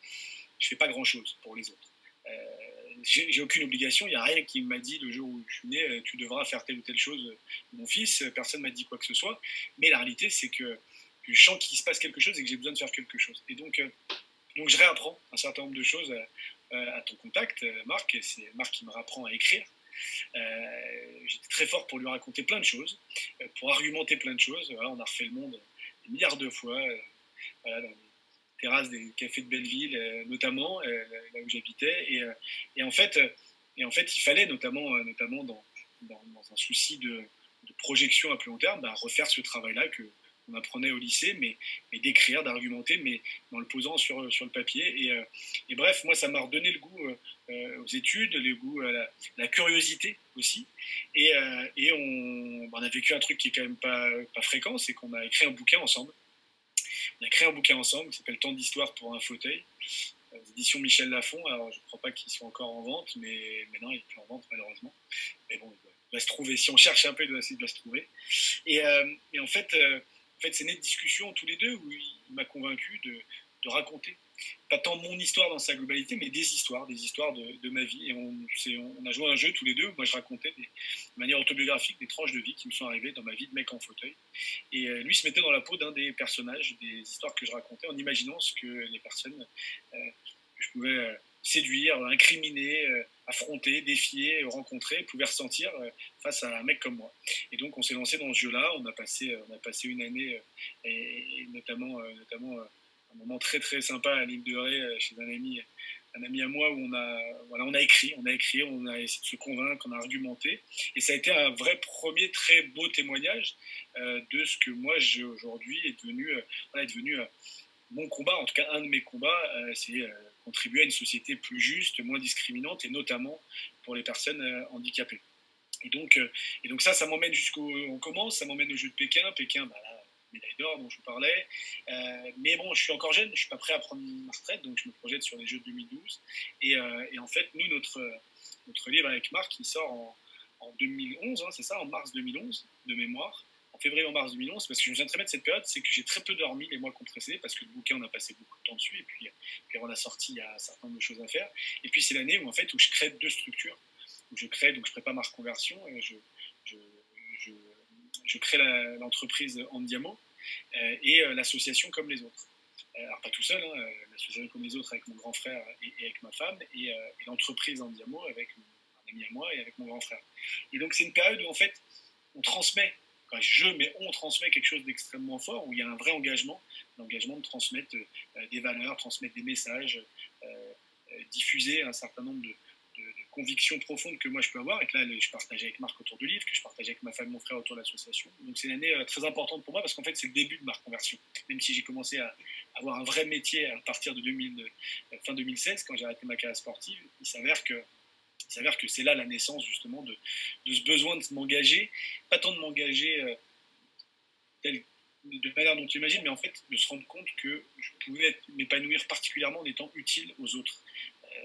je fais pas grand-chose pour les autres. J'ai aucune obligation, il n'y a rien qui m'a dit le jour où je suis né, tu devras faire telle ou telle chose, mon fils, personne m'a dit quoi que ce soit, mais la réalité c'est que je sens qu'il se passe quelque chose et que j'ai besoin de faire quelque chose. Et donc je réapprends un certain nombre de choses à ton contact, Marc, et c'est Marc qui me rapprend à écrire. J'étais très fort pour lui raconter plein de choses, pour argumenter plein de choses. Voilà, on a refait le monde des milliards de fois, voilà, dans les terrasses des cafés de Belleville, notamment, là où j'habitais. Et en fait, il fallait notamment dans un souci de projection à plus long terme, refaire ce travail-là qu'on apprenait au lycée, mais d'écrire, d'argumenter, mais en le posant sur le papier. Et bref, moi, ça m'a redonné le goût aux études, le goût à la curiosité aussi. Et on a vécu un truc qui est quand même pas fréquent, c'est qu'on a écrit un bouquin ensemble. On a créé un bouquin ensemble qui s'appelle Tant d'histoire pour un fauteuil, édition Michel Lafon. Alors, je ne crois pas qu'il soit encore en vente, mais non, il n'est plus en vente, malheureusement. Mais bon, il doit se trouver. Si on cherche un peu, il doit se trouver. Et en fait, c'est né de discussion tous les deux où il m'a convaincu de raconter, pas tant mon histoire dans sa globalité, mais des histoires de ma vie. Et on a joué à un jeu tous les deux où moi je racontais de manière autobiographique des tranches de vie qui me sont arrivées dans ma vie de mec en fauteuil. Et lui se mettait dans la peau d'un des personnages, des histoires que je racontais, en imaginant ce que les personnes que je pouvais séduire, incriminer, affronter, défier, rencontrer, pouvaient ressentir face à un mec comme moi. Et donc on s'est lancé dans ce jeu-là, on a passé une année, et notamment un moment très très sympa à l'île de Ré chez un ami à moi où on a écrit, on a essayé de se convaincre, on a argumenté, et ça a été un vrai premier très beau témoignage de ce que moi j'ai aujourd'hui est devenu mon combat, en tout cas un de mes combats, c'est contribuer à une société plus juste, moins discriminante, et notamment pour les personnes handicapées. Et donc ça m'emmène on commence, ça m'emmène au Jeux de Pékin, la médaille d'or dont je vous parlais, mais bon, je suis encore jeune, je suis pas prêt à prendre ma retraite, donc je me projette sur les Jeux de 2012, et en fait, nous, notre livre avec Marc, il sort en 2011, hein, c'est ça, en mars 2011, de mémoire, en février ou mars 2011, parce que je me souviens très bien de cette période, c'est que j'ai très peu dormi les mois qui ont précédé, parce que le bouquin, on a passé beaucoup de temps dessus, et puis on a sorti, il y a un certain nombre de choses à faire, et puis c'est l'année où je crée 2 structures, où je prépare ma reconversion, et je crée l'entreprise Andiamo et l'association Comme les autres. Alors pas tout seul, hein, l'association Comme les autres avec mon grand frère et avec ma femme, et l'entreprise Andiamo avec un ami à moi et avec mon grand frère. Et donc c'est une période où en fait on transmet, on transmet quelque chose d'extrêmement fort, où il y a un vrai engagement, l'engagement de transmettre des valeurs, transmettre des messages, diffuser un certain nombre de convictions profondes que moi je peux avoir, et que là je partage avec Marc autour du livre, que je partage avec ma femme et mon frère autour de l'association. Donc c'est une année très importante pour moi, parce qu'en fait c'est le début de ma reconversion. Même si j'ai commencé à avoir un vrai métier à partir de fin 2016, quand j'ai arrêté ma carrière sportive, il s'avère que c'est là la naissance justement de ce besoin de m'engager, pas tant de m'engager de manière dont tu imagines, mais en fait de se rendre compte que je pouvais m'épanouir particulièrement en étant utile aux autres.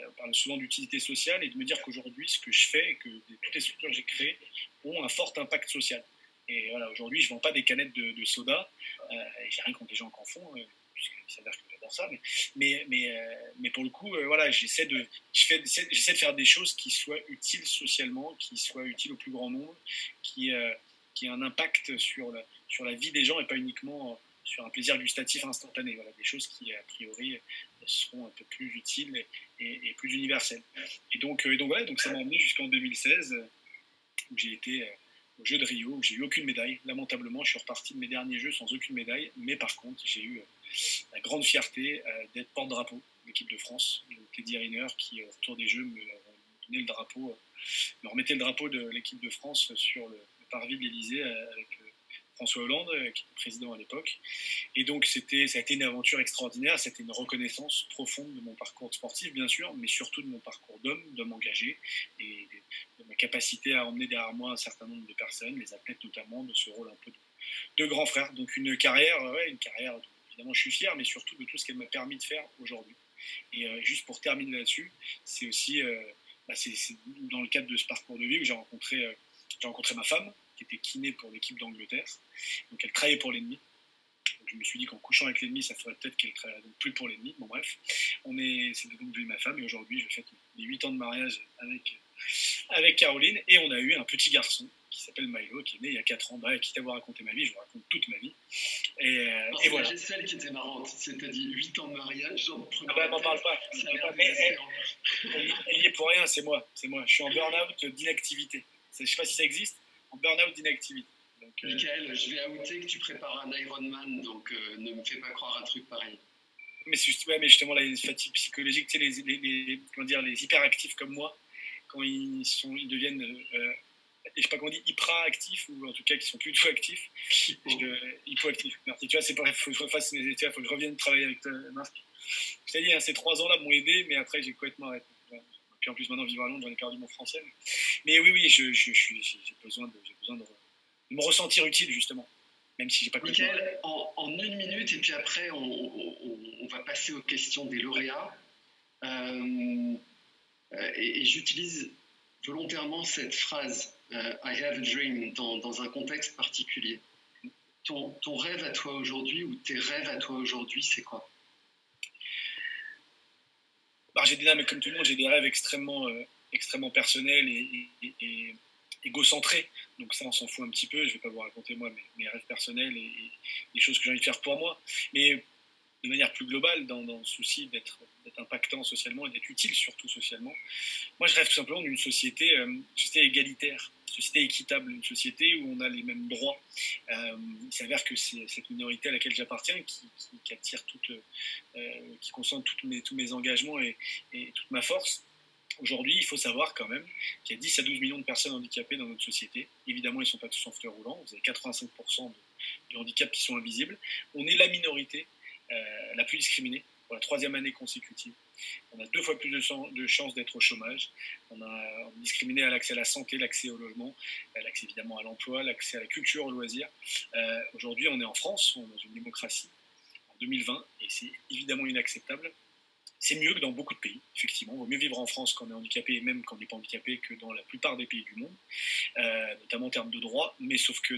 On parle souvent d'utilité sociale, et de me dire qu'aujourd'hui, ce que je fais, et que toutes les structures que j'ai créées ont un fort impact social. Et voilà, aujourd'hui, je ne vends pas des canettes de soda, et j'ai rien contre les gens qui en font, puisqu'il s'avère que j'adore ça, mais pour le coup, voilà, j'essaie de faire des choses qui soient utiles socialement, qui soient utiles au plus grand nombre, qui aient un impact sur la vie des gens, et pas uniquement sur un plaisir gustatif instantané. Voilà, des choses qui, a priori, seront un peu plus utiles et plus universelles. Et donc voilà, donc ça m'a emmené jusqu'en 2016, où j'ai été aux Jeux de Rio, où j'ai eu aucune médaille. Lamentablement, je suis reparti de mes derniers Jeux sans aucune médaille, mais par contre, j'ai eu la grande fierté d'être porte-drapeau de l'équipe de France, de Teddy Riner, qui, autour des Jeux, me donnait le drapeau, me remettait le drapeau de l'équipe de France sur le parvis de l'Élysée avec François Hollande, qui était président à l'époque. Et donc, ça a été une aventure extraordinaire. C'était une reconnaissance profonde de mon parcours sportif, bien sûr, mais surtout de mon parcours d'homme engagé et de ma capacité à emmener derrière moi un certain nombre de personnes, les athlètes notamment, de ce rôle un peu de grand frère. Donc, une carrière, évidemment, je suis fier, mais surtout de tout ce qu'elle m'a permis de faire aujourd'hui. Et juste pour terminer là-dessus, c'est aussi c'est dans le cadre de ce parcours de vie où j'ai rencontré ma femme, qui était kiné pour l'équipe d'Angleterre. Donc, elle travaillait pour l'ennemi. Donc, je me suis dit qu'en couchant avec l'ennemi, ça ferait peut-être qu'elle travaille donc plus pour l'ennemi. Bon, bref, c'est donc devenu ma femme. Et aujourd'hui, je fête les 8 ans de mariage avec Caroline. Et on a eu un petit garçon qui s'appelle Milo, qui est né il y a 4 ans. Bah, quitte à vous raconter ma vie, je vous raconte toute ma vie. Et voilà. C'est celle qui était marrante. C'est-à-dire 8 ans de mariage. Elle m'en parle pas. Elle y est pour rien, c'est moi. Je suis en burn-out d'inactivité. Je ne sais pas si ça existe, en burn-out d'inactivité. Michael, je vais outer que tu prépares un Ironman, donc ne me fais pas croire un truc pareil. Mais justement, là, il y a une fatigue psychologique. Tu sais, les hyperactifs comme moi, quand ils deviennent, je sais pas comment on dit, hyperactifs, ou en tout cas qui sont plus du tout actifs, hypoactifs. Merci. Tu vois, c'est pareil, faut que je revienne travailler avec toi, Marc. Je t'ai dit, ces 3 ans-là m'ont aidé, mais après, j'ai complètement arrêté. Puis en plus, maintenant, vivre à Londres, j'en ai perdu mon français. Mais oui, j'ai besoin de me ressentir utile, justement, même si j'ai pas compris. Michael, en 1 minute, et puis après, on va passer aux questions des lauréats. Et j'utilise volontairement cette phrase « I have a dream » dans un contexte particulier. Ton rêve à toi aujourd'hui, ou tes rêves à toi aujourd'hui, c'est quoi? Mais comme tout le monde, j'ai des rêves extrêmement personnels et égocentré, donc ça on s'en fout un petit peu, je ne vais pas vous raconter moi mes rêves personnels et les choses que j'ai envie de faire pour moi, mais de manière plus globale, dans le souci d'être impactant socialement et d'être utile surtout socialement, moi je rêve tout simplement d'une société égalitaire, une société équitable, une société où on a les mêmes droits. Il s'avère que c'est cette minorité à laquelle j'appartiens qui attire qui concentre tous mes engagements et toute ma force. Aujourd'hui, il faut savoir quand même qu'il y a 10 à 12 millions de personnes handicapées dans notre société. Évidemment, ils ne sont pas tous en fauteuil roulant. Vous avez 85% de handicaps qui sont invisibles. On est la minorité la plus discriminée pour la 3e année consécutive. On a 2 fois plus de chances d'être au chômage. On est discriminé à l'accès à la santé, l'accès au logement, l'accès évidemment à l'emploi, l'accès à la culture, au loisir. Aujourd'hui, on est en France, on est dans une démocratie en 2020, et c'est évidemment inacceptable. C'est mieux que dans beaucoup de pays, effectivement. Il vaut mieux vivre en France quand on est handicapé, et même quand on n'est pas handicapé, que dans la plupart des pays du monde, notamment en termes de droits. Mais sauf que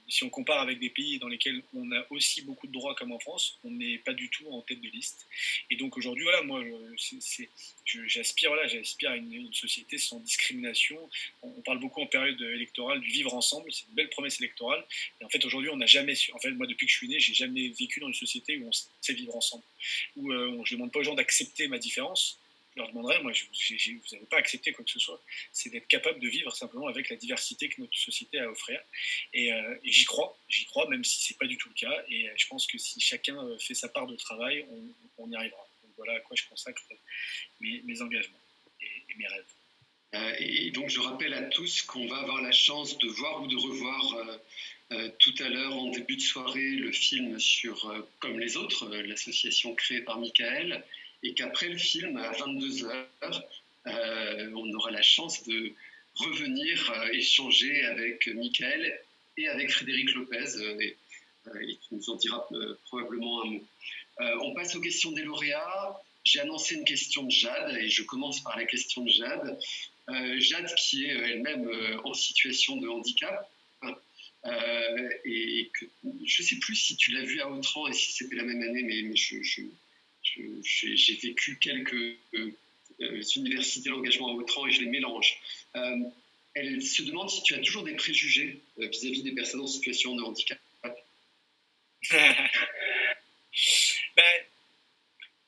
si on compare avec des pays dans lesquels on a aussi beaucoup de droits comme en France, on n'est pas du tout en tête de liste. Et donc aujourd'hui, voilà, moi, j'aspire à une société sans discrimination. On parle beaucoup en période électorale du vivre ensemble. C'est une belle promesse électorale. Et en fait, aujourd'hui, on n'a jamais su. En fait, moi, depuis que je suis né, j'ai jamais vécu dans une société où on sait vivre ensemble. Où je ne demande pas aux gens d'accepter ma différence. Je leur demanderais, moi, vous n'avez pas accepté quoi que ce soit. C'est d'être capable de vivre simplement avec la diversité que notre société a à offrir. Et j'y crois, même si ce n'est pas du tout le cas. Et je pense que si chacun fait sa part de travail, on y arrivera. Donc voilà à quoi je consacre mes engagements et mes rêves. Et donc, je rappelle à tous qu'on va avoir la chance de voir ou de revoir tout à l'heure, en début de soirée, le film sur Comme les autres, l'association créée par Michael, et qu'après le film, à 22h, on aura la chance de revenir échanger avec Michael et avec Frédéric Lopez, et qui nous en dira probablement un mot. On passe aux questions des lauréats. J'ai annoncé une question de Jade, et je commence par la question de Jade. Jade, qui est elle-même en situation de handicap, et que, je ne sais plus si tu l'as vue à Autran et si c'était la même année, mais j'ai vécu quelques universités d'engagement à Autran et je les mélange. Elle se demande si tu as toujours des préjugés vis-à-vis des personnes en situation de handicap.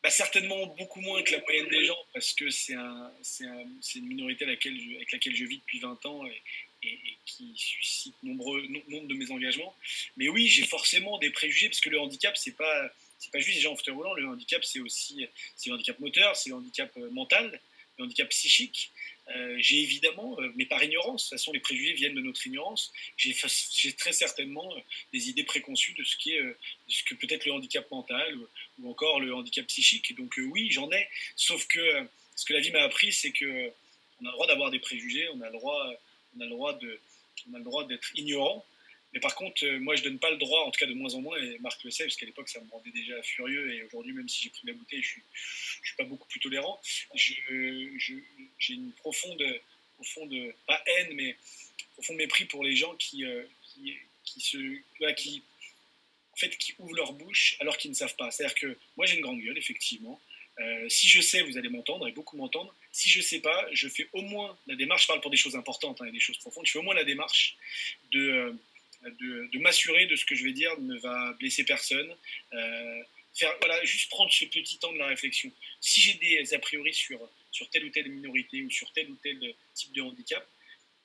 Certainement beaucoup moins que la moyenne des gens, parce que c'est une minorité avec laquelle je vis depuis 20 ans et qui suscite nombre de mes engagements. Mais oui, j'ai forcément des préjugés, parce que le handicap, c'est pas juste les gens en fauteuil roulant. Le handicap, c'est le handicap moteur, c'est le handicap mental, le handicap psychique. J'ai évidemment, mais par ignorance, de toute façon les préjugés viennent de notre ignorance, j'ai très certainement des idées préconçues de ce que peut être le handicap mental ou encore le handicap psychique. Donc oui, j'en ai, sauf que ce que la vie m'a appris, c'est qu'on a le droit d'avoir des préjugés, on a le droit d'être ignorant. Mais par contre, moi, je ne donne pas le droit, en tout cas de moins en moins, et Marc le sait, parce qu'à l'époque, ça me rendait déjà furieux, et aujourd'hui, même si j'ai pris la bouteille, je suis pas beaucoup plus tolérant. J'ai une profonde, pas haine, mais profond mépris pour les gens qui ouvrent leur bouche alors qu'ils ne savent pas. C'est-à-dire que moi, j'ai une grande gueule, effectivement. Si je sais, vous allez m'entendre, et beaucoup m'entendre. Si je ne sais pas, je fais au moins la démarche, je parle pour des choses importantes et des choses profondes, je fais au moins la démarche de m'assurer de ce que je vais dire ne va blesser personne. Juste prendre ce petit temps de la réflexion. Si j'ai des a priori sur telle ou telle minorité ou sur tel ou tel type de handicap,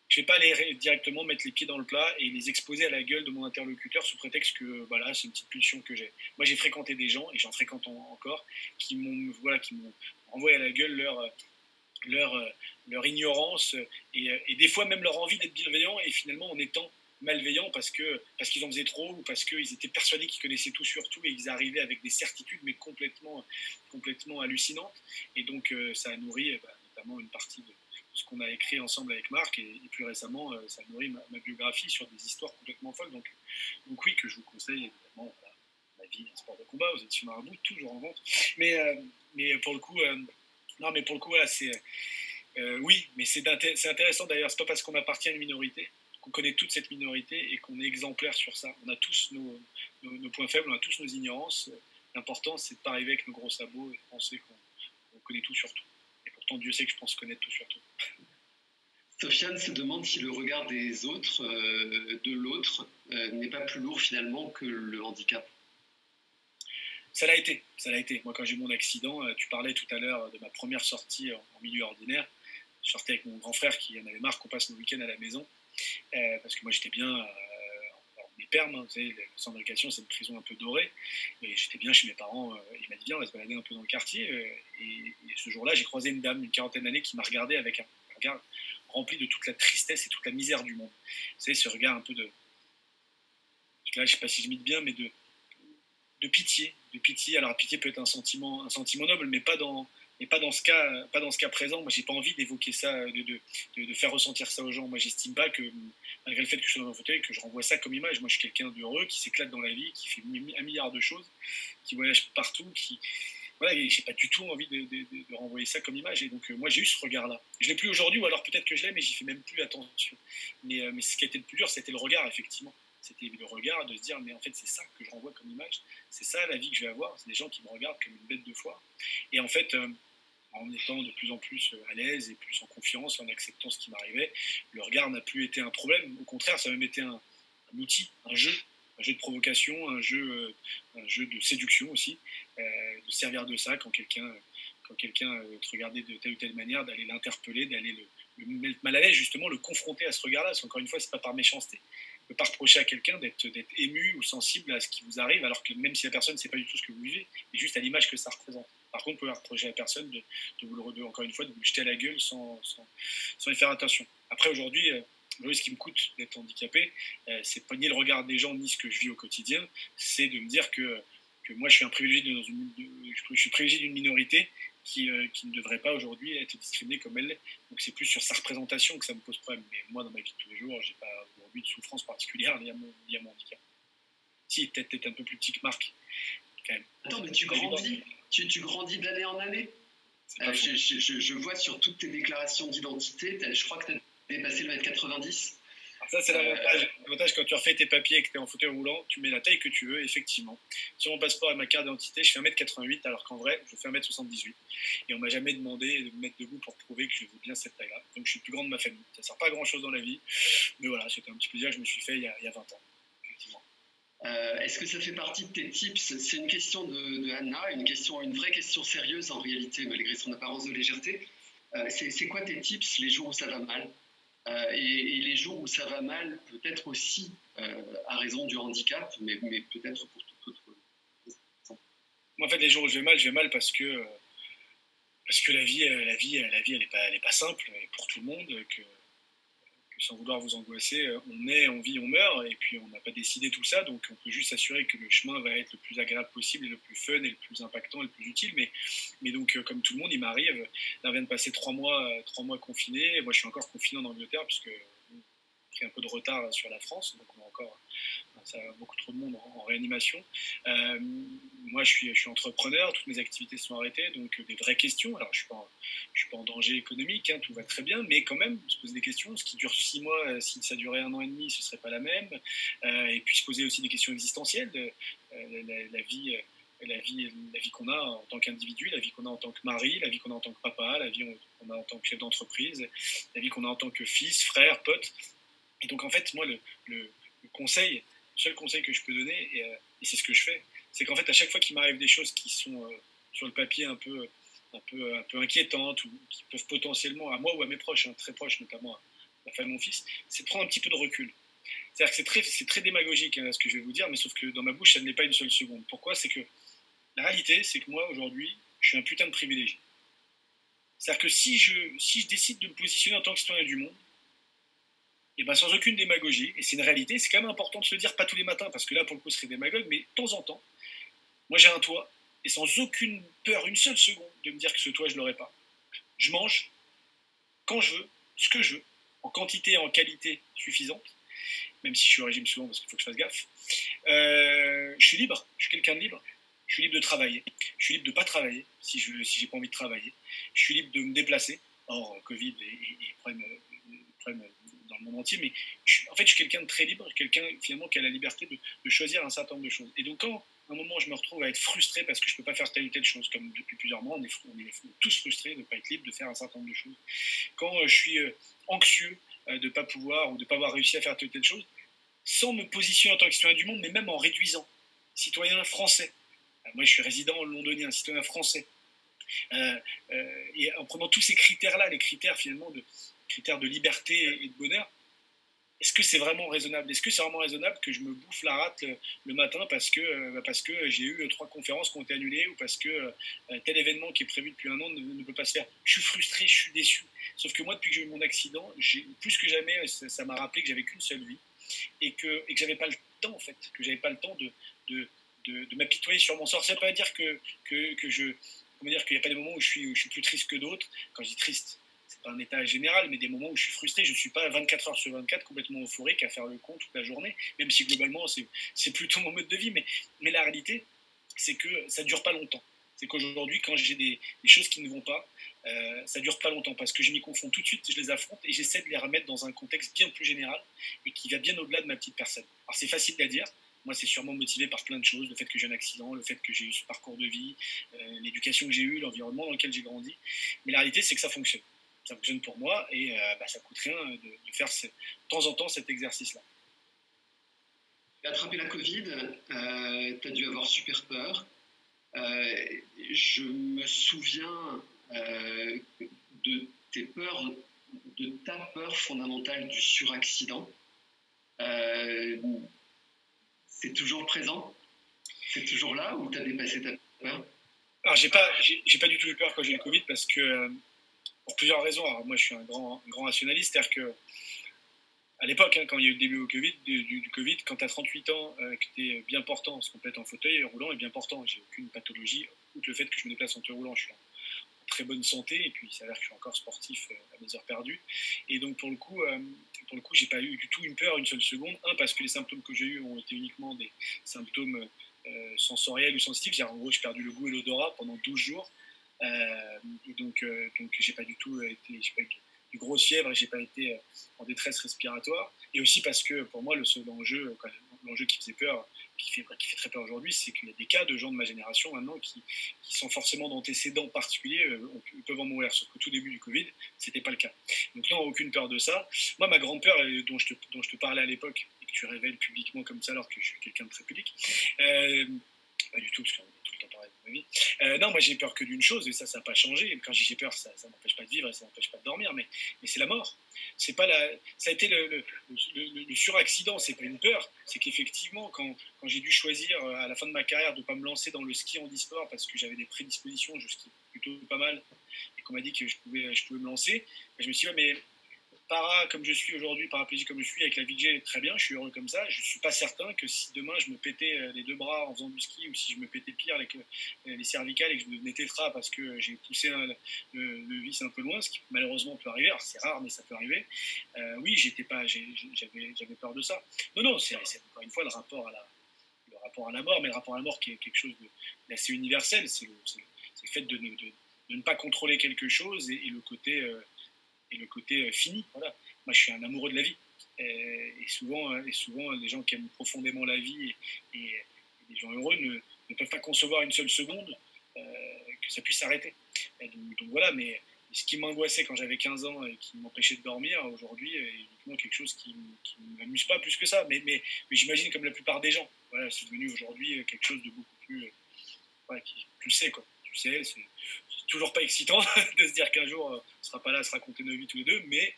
je ne vais pas aller directement mettre les pieds dans le plat et les exposer à la gueule de mon interlocuteur sous prétexte que c'est une petite pulsion que j'ai. Moi, j'ai fréquenté des gens, et j'en fréquente encore, qui m'ont envoyé à la gueule leur ignorance et des fois même leur envie d'être bienveillant, et finalement en étant malveillants parce qu'ils en faisaient trop, ou parce qu'ils étaient persuadés qu'ils connaissaient tout sur tout, et ils arrivaient avec des certitudes mais complètement hallucinantes. Et donc ça a nourri notamment une partie de ce qu'on a écrit ensemble avec Marc, et plus récemment ça a nourri ma biographie sur des histoires complètement folles. Donc oui, que je vous conseille évidemment. La vie, un sport de combat, aux éditions Marabout, toujours en vente. Mais pour le coup, voilà, oui, mais c'est intéressant d'ailleurs. C'est pas parce qu'on appartient à une minorité qu'on connaît toute cette minorité et qu'on est exemplaire sur ça. On a tous nos points faibles, on a tous nos ignorances. L'important, c'est de ne pas arriver avec nos gros sabots et de penser qu'on connaît tout sur tout. Et pourtant, Dieu sait que je pense connaître tout sur tout. Sofiane se demande si le regard des autres, de l'autre, n'est pas plus lourd finalement que le handicap. Ça l'a été. Moi, quand j'ai eu mon accident, tu parlais tout à l'heure de ma première sortie en milieu ordinaire. Je sortais avec mon grand frère qui en avait marre qu'on passe nos week-ends à la maison. Parce que moi, j'étais bien en éperme. Vous savez, le centre d'éducation, c'est une prison un peu dorée. Et j'étais bien chez mes parents. Il m'a dit, viens, on va se balader un peu dans le quartier. Et ce jour-là, j'ai croisé une dame d'une 40aine d'années qui m'a regardé avec un regard rempli de toute la tristesse et toute la misère du monde. Vous savez, ce regard un peu de... Là, je ne sais pas si je m'imite bien, mais de pitié. Alors la pitié peut être un sentiment noble, mais pas dans ce cas présent. Moi, j'ai pas envie d'évoquer ça, de faire ressentir ça aux gens. Moi, j'estime pas que, malgré le fait que je sois dans un fauteuil, que je renvoie ça comme image. Moi, je suis quelqu'un d'heureux, qui s'éclate dans la vie, qui fait un milliard de choses, qui voyage partout, et j'ai pas du tout envie de renvoyer ça comme image. Et donc, moi, j'ai eu ce regard-là. Je l'ai plus aujourd'hui, ou alors peut-être que je l'ai, mais j'y fais même plus attention. Mais ce qui a été le plus dur, c'était le regard, effectivement. C'était le regard de se dire, mais en fait, c'est ça que je renvoie comme image. C'est ça la vie que je vais avoir. C'est des gens qui me regardent comme une bête de foire. Et en fait, en étant de plus en plus à l'aise et plus en confiance, en acceptant ce qui m'arrivait, le regard n'a plus été un problème. Au contraire, ça a même été un outil, un jeu de provocation, un jeu de séduction aussi, de servir de ça quand quelqu'un te regardait de telle ou telle manière, d'aller l'interpeller, d'aller le mettre mal à l'aise, justement, le confronter à ce regard-là. Parce qu'encore une fois, c'est pas par méchanceté. Ne pas reprocher à quelqu'un d'être ému ou sensible à ce qui vous arrive, alors que même si la personne ne sait pas du tout ce que vous vivez, mais juste à l'image que ça représente. Par contre, vous pouvez reprocher à la personne de vous encore une fois, de vous jeter à la gueule sans y faire attention. Après, aujourd'hui, ce qui me coûte d'être handicapé, c'est pas ni le regard des gens, ni ce que je vis au quotidien, c'est de me dire que moi, je suis privilégié d'une minorité qui ne devrait pas aujourd'hui être discriminée comme elle l'est. Donc c'est plus sur sa représentation que ça me pose problème. Mais moi, dans ma vie de tous les jours, j'ai pas aujourd'hui de souffrance particulière liée à mon handicap. Si, peut-être un peu plus petit que Marc, quand même. Attends, mais tu grandis d'année en année. Je vois sur toutes tes déclarations d'identité, je crois que tu as dépassé le 1m90. Ça, c'est l'avantage quand tu refais tes papiers et que tu es en fauteuil roulant, tu mets la taille que tu veux, effectivement. Sur mon passeport et ma carte d'identité, je fais 1m88, alors qu'en vrai, je fais 1m78. Et on m'a jamais demandé de me mettre debout pour prouver que je faisais bien cette taille-là. Donc je suis le plus grand de ma famille. Ça ne sert pas à grand-chose dans la vie. Mais voilà, c'était un petit plaisir que je me suis fait il y a 20 ans, effectivement. Est-ce que ça fait partie de tes tips? C'est une question de Anna, une vraie question sérieuse en réalité, malgré son apparence de légèreté. C'est quoi tes tips les jours où ça va mal? Et les jours où ça va mal, peut-être aussi à raison du handicap, mais peut-être pour toute autre raison. Moi, en fait, les jours où je vais mal parce que la vie, elle est pas simple pour tout le monde, que sans vouloir vous angoisser, on naît, on vit, on meurt, et puis on n'a pas décidé tout ça, donc on peut juste s'assurer que le chemin va être le plus agréable possible, et le plus fun, et le plus impactant, et le plus utile. Mais donc, comme tout le monde, il m'arrive, là, on vient de passer 3 mois confinés, moi je suis encore confiné en Angleterre, puisque j'ai pris un peu de retard sur la France, donc on a encore ça a beaucoup trop de monde en réanimation. Moi, je suis entrepreneur, toutes mes activités sont arrêtées, donc des vraies questions. Alors, je suis pas en danger économique, hein, tout va très bien, mais quand même, se poser des questions. Ce qui dure 6 mois, si ça durait 1 an et demi, ce serait pas la même. Et puis se poser aussi des questions existentielles, la vie qu'on a en tant qu'individu, la vie qu'on a en tant que mari, la vie qu'on a en tant que papa, la vie qu'on a en tant que chef d'entreprise, la vie qu'on a en tant que fils, frère, pote. Et donc, en fait, moi, le seul conseil que je peux donner, et c'est ce que je fais, c'est qu'en fait, à chaque fois qu'il m'arrive des choses qui sont sur le papier un peu inquiétantes, ou qui peuvent potentiellement, à moi ou à mes proches, hein, très proches, notamment à la femme et mon fils, c'est de prendre un petit peu de recul. C'est-à-dire que c'est très démagogique, hein, ce que je vais vous dire, mais sauf que dans ma bouche, ça ne l'est pas une seule seconde. Pourquoi? C'est que la réalité, c'est que moi, aujourd'hui, je suis un putain de privilégié. C'est-à-dire que si je décide de me positionner en tant que citoyen du monde, et ben sans aucune démagogie, et c'est une réalité, c'est quand même important de se le dire, pas tous les matins, parce que là, pour le coup, ce serait démagogue, mais de temps en temps, moi j'ai un toit, et sans aucune peur, une seule seconde, de me dire que ce toit, je ne l'aurai pas. Je mange quand je veux, ce que je veux, en quantité et en qualité suffisante, même si je suis au régime souvent parce qu'il faut que je fasse gaffe. Je suis libre, je suis quelqu'un de libre. Je suis libre de travailler, je suis libre de ne pas travailler si j'ai pas envie de travailler. Je suis libre de me déplacer, hors Covid et problèmes dans le monde entier, mais en fait je suis quelqu'un de très libre, quelqu'un finalement qui a la liberté de choisir un certain nombre de choses. Et donc quand à un moment je me retrouve à être frustré parce que je ne peux pas faire telle ou telle chose, comme depuis plusieurs mois, on est tous frustrés de ne pas être libre de faire un certain nombre de choses. Quand je suis anxieux de ne pas pouvoir ou de ne pas avoir réussi à faire telle ou telle chose, sans me positionner en tant que citoyen du monde, mais même en réduisant, citoyen français. Moi je suis résident londonien, citoyen français. Et en prenant tous ces critères-là, les critères finalement critères de liberté et de bonheur, est-ce que c'est vraiment raisonnable? Est-ce que c'est vraiment raisonnable que je me bouffe la rate le matin parce que j'ai eu 3 conférences qui ont été annulées, ou parce que tel événement qui est prévu depuis 1 an ne peut pas se faire? Je suis frustré, je suis déçu. Sauf que moi, depuis que j'ai eu mon accident, plus que jamais, ça m'a rappelé que j'avais qu'une seule vie, et que j'avais pas le temps, en fait, que j'avais pas le temps de m'apitoyer sur mon sort. Ça ne veut pas dire qu'il n'y a pas des moments où je suis plus triste que d'autres. Quand je dis triste, c'est pas un état général, mais des moments où je suis frustré. Je ne suis pas 24 heures sur 24 complètement euphorique à faire le con toute la journée, même si globalement c'est plutôt mon mode de vie. Mais la réalité, c'est que ça ne dure pas longtemps. C'est qu'aujourd'hui, quand j'ai des choses qui ne vont pas, ça ne dure pas longtemps, parce que je m'y confonds tout de suite, je les affronte et j'essaie de les remettre dans un contexte bien plus général et qui va bien au-delà de ma petite personne. Alors c'est facile à dire. Moi, c'est sûrement motivé par plein de choses, le fait que j'ai un accident, le fait que j'ai eu ce parcours de vie, l'éducation que j'ai eue, l'environnement dans lequel j'ai grandi. Mais la réalité, c'est que ça fonctionne. Ça fonctionne pour moi, et ça ne coûte rien de faire de temps en temps cet exercice-là. Tu as attrapé la Covid, tu as dû avoir super peur. Je me souviens de ta peur fondamentale du suraccident. C'est toujours présent? C'est toujours là, ou tu as dépassé ta peur? Alors, j'ai pas du tout eu peur quand j'ai eu le Covid, parce que, pour plusieurs raisons. Alors, moi, je suis un grand rationaliste, c'est-à-dire que, à l'époque, hein, quand il y a eu le début du Covid, quand tu as 38 ans, que tu es bien portant, parce qu'on peut être en fauteuil roulant et bien portant, j'ai aucune pathologie, outre le fait que je me déplace en fauteuil roulant, je suis en très bonne santé, et puis il s'avère que je suis encore sportif à mes heures perdues. Et donc pour le coup, j'ai pas eu du tout une peur une seule seconde. Parce que les symptômes que j'ai eus ont été uniquement des symptômes sensoriels ou sensitifs. En gros, j'ai perdu le goût et l'odorat pendant 12 jours. Et donc j'ai pas du tout été, j'ai pas eu de grosse fièvre, et j'ai pas été en détresse respiratoire. Et aussi parce que pour moi, l'enjeu qui faisait peur, qui fait très peur aujourd'hui, c'est qu'il y a des cas de gens de ma génération maintenant qui sont forcément d'antécédents particuliers, peuvent en mourir. Sauf qu'au tout début du Covid, c'était pas le cas. Donc là, on n'a aucune peur de ça. Moi, ma grande peur dont je te parlais à l'époque, et que tu révèles publiquement comme ça alors que je suis quelqu'un de très public. Pas du tout, parce qu'on est tout le temps pareil dans ma vie. Non, moi j'ai peur que d'une chose, et ça n'a pas changé. Quand j'ai peur, ça m'empêche pas de vivre et ça m'empêche pas de dormir, mais c'est la mort. C'est pas ça a été le suraccident, c'est pas une peur. C'est qu'effectivement, quand j'ai dû choisir à la fin de ma carrière de ne pas me lancer dans le ski handisport parce que j'avais des prédispositions, je skie plutôt pas mal, et qu'on m'a dit que je pouvais me lancer, je me suis dit, ouais, mais comme je suis aujourd'hui, paraplégique comme je suis, avec la vie que j'ai, très bien, je suis heureux comme ça. Je ne suis pas certain que si demain je me pétais les 2 bras en faisant du ski, ou si je me pétais pire les cervicales et que je devenais tétra parce que j'ai poussé le vis un peu loin, ce qui malheureusement peut arriver, alors c'est rare mais ça peut arriver, oui, j'avais peur de ça. Non, c'est encore une fois le rapport à la mort, mais le rapport à la mort qui est quelque chose d'assez universel, c'est le fait de ne pas contrôler quelque chose et le côté fini. Voilà. Moi, je suis un amoureux de la vie. Et souvent, les gens qui aiment profondément la vie et les gens heureux ne peuvent pas concevoir une seule seconde que ça puisse s'arrêter. Donc voilà, mais ce qui m'angoissait quand j'avais 15 ans et qui m'empêchait de dormir, aujourd'hui, est uniquement quelque chose qui ne m'amuse pas plus que ça. Mais j'imagine comme la plupart des gens. Voilà, c'est devenu aujourd'hui quelque chose de beaucoup plus... voilà, tu le sais, quoi. Tu sais, c'est toujours pas excitant de se dire qu'un jour on sera pas là à se raconter nos vies tous les deux, mais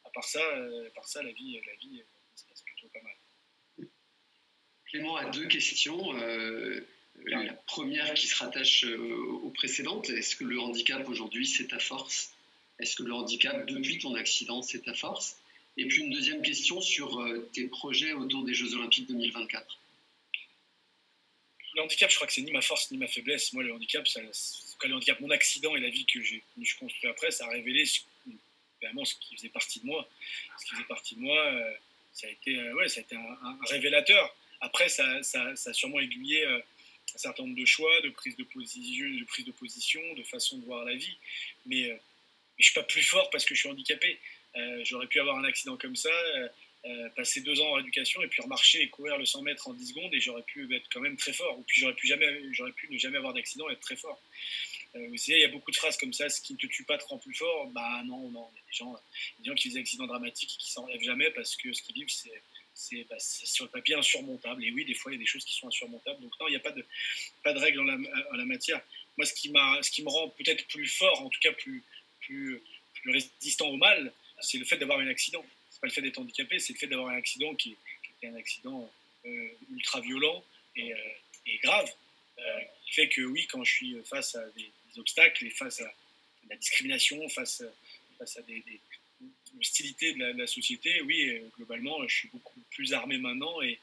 à part ça, la vie se passe plutôt pas mal. Clément a 2 questions. La première qui se rattache aux précédentes, est-ce que le handicap aujourd'hui c'est ta force? Est-ce que le handicap depuis ton accident c'est ta force? Et puis une deuxième question sur tes projets autour des Jeux Olympiques 2024. Le handicap, je crois que c'est ni ma force ni ma faiblesse. Moi, le handicap, mon accident et la vie que je me suis construit après, ça a révélé vraiment ce qui faisait partie de moi. Ce qui faisait partie de moi, ça a été un révélateur. Après, ça a sûrement aiguillé un certain nombre de choix, de prise de position, de façon de voir la vie. Mais je ne suis pas plus fort parce que je suis handicapé. J'aurais pu avoir un accident comme ça, passer 2 ans en rééducation et puis remarcher et courir le 100 mètres en 10 secondes et j'aurais pu être quand même très fort. Ou puis j'aurais pu ne jamais avoir d'accident et être très fort. Vous savez, il y a beaucoup de phrases comme ça, ce qui ne te tue pas te rend plus fort. Bah non, il y a des gens qui vivent des accidents dramatiques et qui s'en relèvent jamais parce que ce qu'ils vivent, c'est sur le papier insurmontable. Et oui, des fois, il y a des choses qui sont insurmontables. Donc non, il n'y a pas de règle en la matière. Moi, ce qui me rend peut-être plus fort, en tout cas plus résistant au mal, c'est le fait d'avoir un accident. C'est pas le fait d'être handicapé, c'est le fait d'avoir un accident qui était un accident ultra violent et grave. Qui fait que oui, quand je suis face à des obstacles et face à la discrimination, face à des hostilités de la société, oui, globalement, je suis beaucoup plus armé maintenant et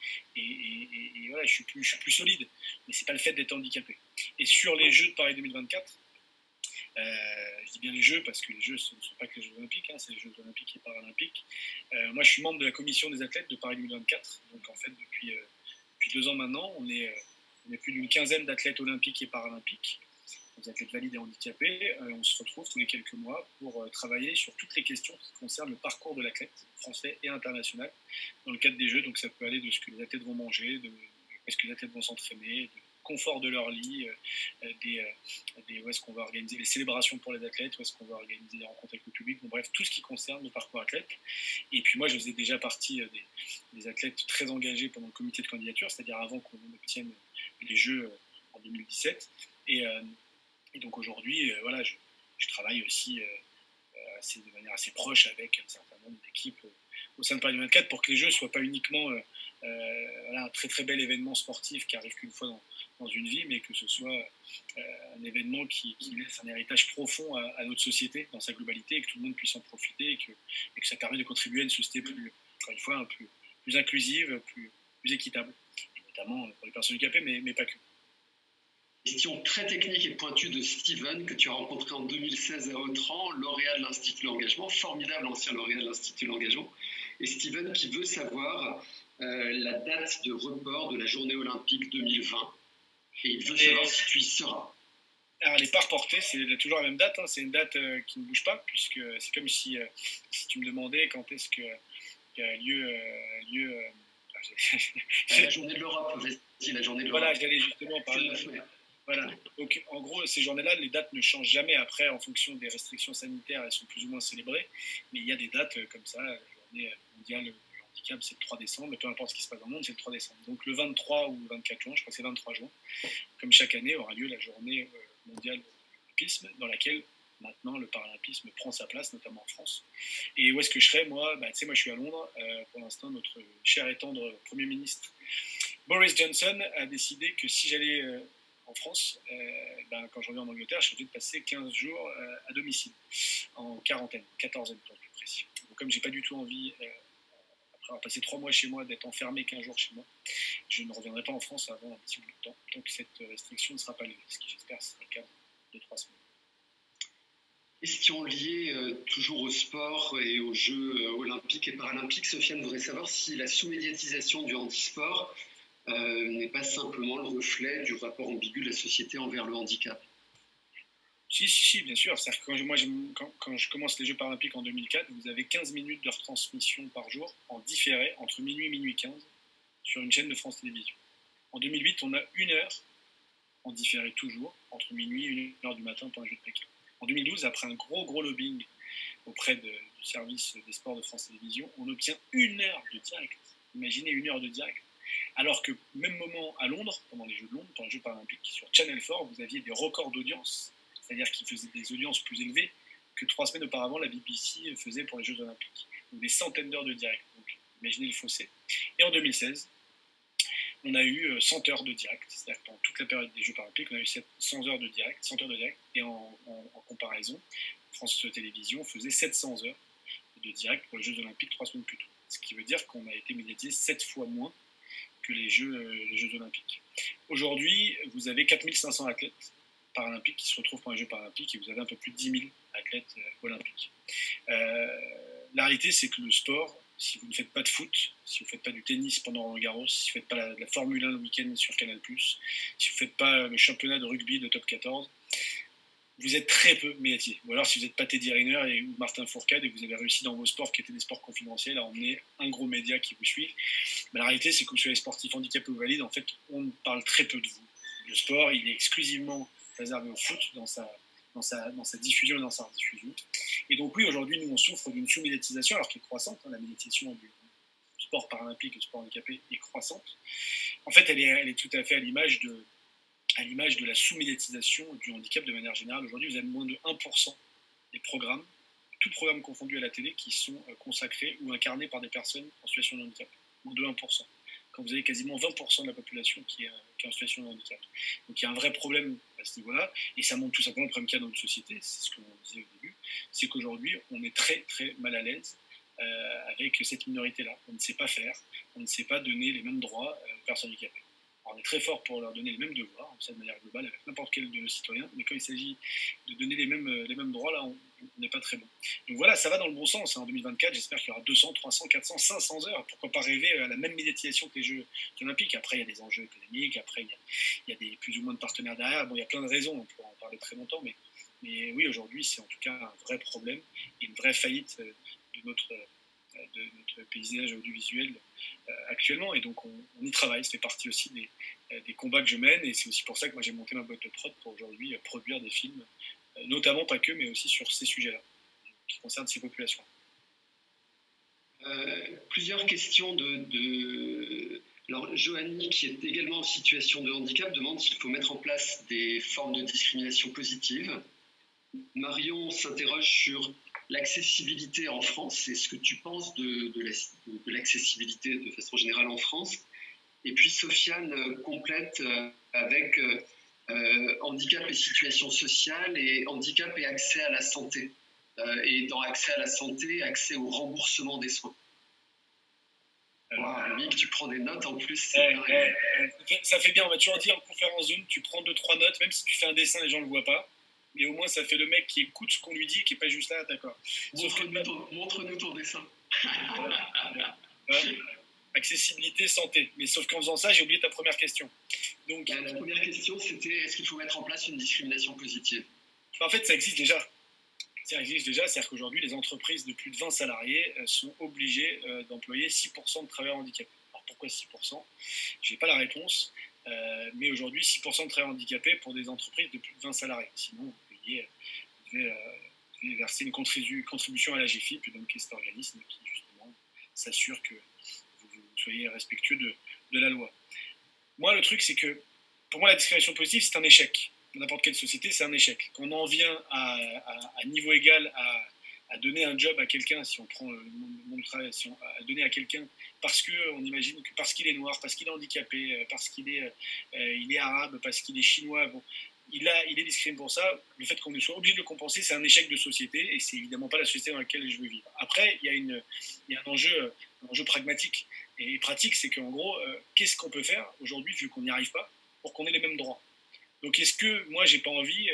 voilà, je suis plus solide. Mais c'est pas le fait d'être handicapé. Et sur les Jeux de Paris 2024, je dis bien les Jeux parce que les Jeux ce ne sont pas que les Jeux Olympiques, c'est les Jeux Olympiques et Paralympiques. Moi, je suis membre de la commission des athlètes de Paris 2024. Donc en fait, depuis 2 ans maintenant, on est plus d'une quinzaine d'athlètes olympiques et paralympiques, des athlètes valides et handicapés. On se retrouve tous les quelques mois pour travailler sur toutes les questions qui concernent le parcours de l'athlète français et international dans le cadre des Jeux. Donc ça peut aller de ce que les athlètes vont manger, de est-ce que les athlètes vont s'entraîner, du confort de leur lit, où est-ce qu'on va organiser les célébrations pour les athlètes, où est-ce qu'on va organiser les rencontres avec le public, bon, bref, tout ce qui concerne le parcours athlète. Et puis moi, je faisais déjà partie des athlètes très engagés pendant le comité de candidature, c'est-à-dire avant qu'on obtienne les Jeux en 2017. Et donc aujourd'hui, voilà, je travaille aussi de manière assez proche avec un certain nombre d'équipes au sein de Paris 24 pour que les Jeux ne soient pas uniquement un très très bel événement sportif qui arrive qu'une fois dans une vie, mais que ce soit un événement qui laisse un héritage profond à notre société dans sa globalité et que tout le monde puisse en profiter et que ça permet de contribuer à une société encore une fois, plus inclusive, plus équitable, et notamment pour les personnes handicapées, mais pas que. Question très technique et pointue de Steven, que tu as rencontré en 2016 à Autran, lauréat de l'Institut de l'Engagement, formidable ancien lauréat de l'Institut de l'Engagement. Et Steven qui veut savoir la date de report de la journée olympique 2020. Et il veut savoir si tu y seras. Alors, elle n'est pas reportée, c'est toujours la même date, c'est une date qui ne bouge pas, puisque c'est comme si tu me demandais quand est-ce qu'il y a lieu la journée de l'Europe, vas-y, la journée de l'Europe. Voilà, j'allais justement parler. Voilà. Donc, en gros, ces journées-là, les dates ne changent jamais. Après, en fonction des restrictions sanitaires, elles sont plus ou moins célébrées. Mais il y a des dates comme ça, la journée mondiale du handicap, c'est le 3 décembre, mais peu importe ce qui se passe dans le monde, c'est le 3 décembre. Donc le 23 ou le 24 juin, je crois que c'est 23 juin, comme chaque année, aura lieu la journée mondiale de l'olympisme, dans laquelle maintenant le paralympisme prend sa place, notamment en France. Et où est-ce que je serai, moi? Tu sais, moi je suis à Londres. Pour l'instant, notre cher et tendre Premier ministre Boris Johnson a décidé que si j'allais en France, quand je reviens en Angleterre, je suis obligé de passer 15 jours à domicile, en quarantaine, 14e pour être plus précis. Donc, comme j'ai pas du tout envie, après avoir passé 3 mois chez moi, d'être enfermé 15 jours chez moi, je ne reviendrai pas en France avant un petit bout de temps, tant que cette restriction ne sera pas levée, ce qui j'espère sera le cas dans 2-3 semaines. Question liée toujours au sport et aux Jeux olympiques et paralympiques. Sofiane voudrait savoir si la sous-médiatisation du handisport n'est pas simplement le reflet du rapport ambigu de la société envers le handicap. Si, bien sûr. C'est-à-dire que quand je commence les Jeux paralympiques en 2004, vous avez 15 minutes de retransmission par jour en différé entre minuit et minuit 15 sur une chaîne de France Télévisions. En 2008, on a 1 heure en différé toujours entre minuit et 1h du matin pour un jeu de Pékin. En 2012, après un gros lobbying auprès du service des sports de France Télévisions, on obtient 1 heure de direct. Imaginez 1 heure de direct. Alors que même moment à Londres, pendant les Jeux de Londres, pendant les Jeux paralympiques, sur Channel 4, vous aviez des records d'audience. C'est-à-dire qu'ils faisaient des audiences plus élevées que 3 semaines auparavant la BBC faisait pour les Jeux olympiques. Donc des centaines d'heures de direct. Donc imaginez le fossé. Et en 2016, on a eu 100 heures de direct. C'est-à-dire que pendant toute la période des Jeux paralympiques, on a eu 100 heures de direct. Et en comparaison, France Télévisions faisait 700 heures de direct pour les Jeux olympiques 3 semaines plus tôt. Ce qui veut dire qu'on a été médiatisé 7 fois moins que les Jeux olympiques. Aujourd'hui, vous avez 4500 athlètes paralympiques qui se retrouvent pour les Jeux paralympiques et vous avez un peu plus de 10 000 athlètes olympiques. La réalité, c'est que le sport, si vous ne faites pas de foot, si vous ne faites pas du tennis pendant Roland-Garros, si vous ne faites pas de la Formule 1 le week-end sur Canal+, si vous ne faites pas le championnat de rugby de top 14, vous êtes très peu médiatisé. Ou alors si vous n'êtes pas Teddy Riner ou Martin Fourcade et que vous avez réussi dans vos sports qui étaient des sports confidentiels à emmener un gros média qui vous suit, la réalité c'est que sur les sportifs handicapés ou valides, en fait, on parle très peu de vous. Le sport, il est exclusivement réservé au foot dans sa diffusion et dans sa rediffusion. Et donc oui, aujourd'hui, nous, on souffre d'une sous-médiatisation, alors qu'elle est croissante. La médiatisation du sport paralympique et du sport handicapé est croissante. En fait, elle est tout à fait à l'image de la sous-médiatisation du handicap de manière générale. Aujourd'hui, vous avez moins de 1% des programmes, tous programmes confondus à la télé, qui sont consacrés ou incarnés par des personnes en situation de handicap. Moins de 1%. Quand vous avez quasiment 20% de la population qui est en situation de handicap. Donc il y a un vrai problème à ce niveau-là, et ça montre tout simplement le problème qu'il y a dans notre société, c'est ce qu'on disait au début, c'est qu'aujourd'hui, on est très très mal à l'aise avec cette minorité-là. On ne sait pas faire, on ne sait pas donner les mêmes droits aux personnes handicapées. Alors, on est très fort pour leur donner les mêmes devoirs, ça de manière globale, avec n'importe quel de nos citoyens, mais quand il s'agit de donner les mêmes droits, là, on n'est pas très bon. Donc voilà, ça va dans le bon sens. En 2024, j'espère qu'il y aura 200, 300, 400, 500 heures. Pourquoi pas rêver à la même médiatisation que les Jeux olympiques? Après, il y a des enjeux économiques, après, il y a des plus ou moins de partenaires derrière. Bon, il y a plein de raisons, on pourra en parler très longtemps, mais oui, aujourd'hui, c'est en tout cas un vrai problème et une vraie faillite de notre paysage audiovisuel actuellement, et donc on y travaille. Ça fait partie aussi des combats que je mène, et c'est aussi pour ça que moi j'ai monté ma boîte de prod pour aujourd'hui produire des films, notamment pas que, mais aussi sur ces sujets-là qui concernent ces populations. Plusieurs questions Alors, Joanny, qui est également en situation de handicap, demande s'il faut mettre en place des formes de discrimination positive. Marion s'interroge sur l'accessibilité en France et ce que tu penses de l'accessibilité de façon générale en France. Et puis Sofiane complète avec handicap et situation sociale, et handicap et accès à la santé. Et dans accès à la santé, accès au remboursement des soins. Wow, Mick, tu prends des notes en plus. Ça fait bien, on va toujours dire en conférence Zoom, tu prends 2-3 notes, même si tu fais un dessin, les gens ne le voient pas. Mais au moins, ça fait le mec qui écoute ce qu'on lui dit et qui n'est pas juste là, d'accord. Montre-nous ton dessin. Accessibilité, santé. Mais sauf qu'en faisant ça, j'ai oublié ta première question. Donc, la première question, c'était est-ce qu'il faut mettre en place une discrimination positive? En fait, ça existe déjà. C'est-à-dire qu'aujourd'hui, les entreprises de plus de 20 salariés sont obligées d'employer 6% de travailleurs handicapés. Alors pourquoi 6%? Je n'ai pas la réponse. Mais aujourd'hui, 6% de travailleurs handicapés pour des entreprises de plus de 20 salariés. Sinon, vous devez verser une contribution à la GFIP, donc qui est cet organisme qui, justement, s'assure que soyez respectueux de la loi. Moi, le truc, c'est que pour moi, la discrimination positive, c'est un échec. Dans n'importe quelle société, c'est un échec. Quand on en vient à niveau égal à donner un job à quelqu'un, si on prend le monde du travail, à donner à quelqu'un parce qu'on imagine que parce qu'il est noir, parce qu'il est handicapé, parce qu'il est arabe, parce qu'il est chinois, bon, il est discriminé pour ça. Le fait qu'on soit obligé de le compenser, c'est un échec de société et c'est évidemment pas la société dans laquelle je veux vivre. Après, il y a un enjeu pragmatique et pratique, c'est qu'en gros, qu'est-ce qu'on peut faire aujourd'hui, vu qu'on n'y arrive pas, pour qu'on ait les mêmes droits. Donc est-ce que moi, j'ai pas envie,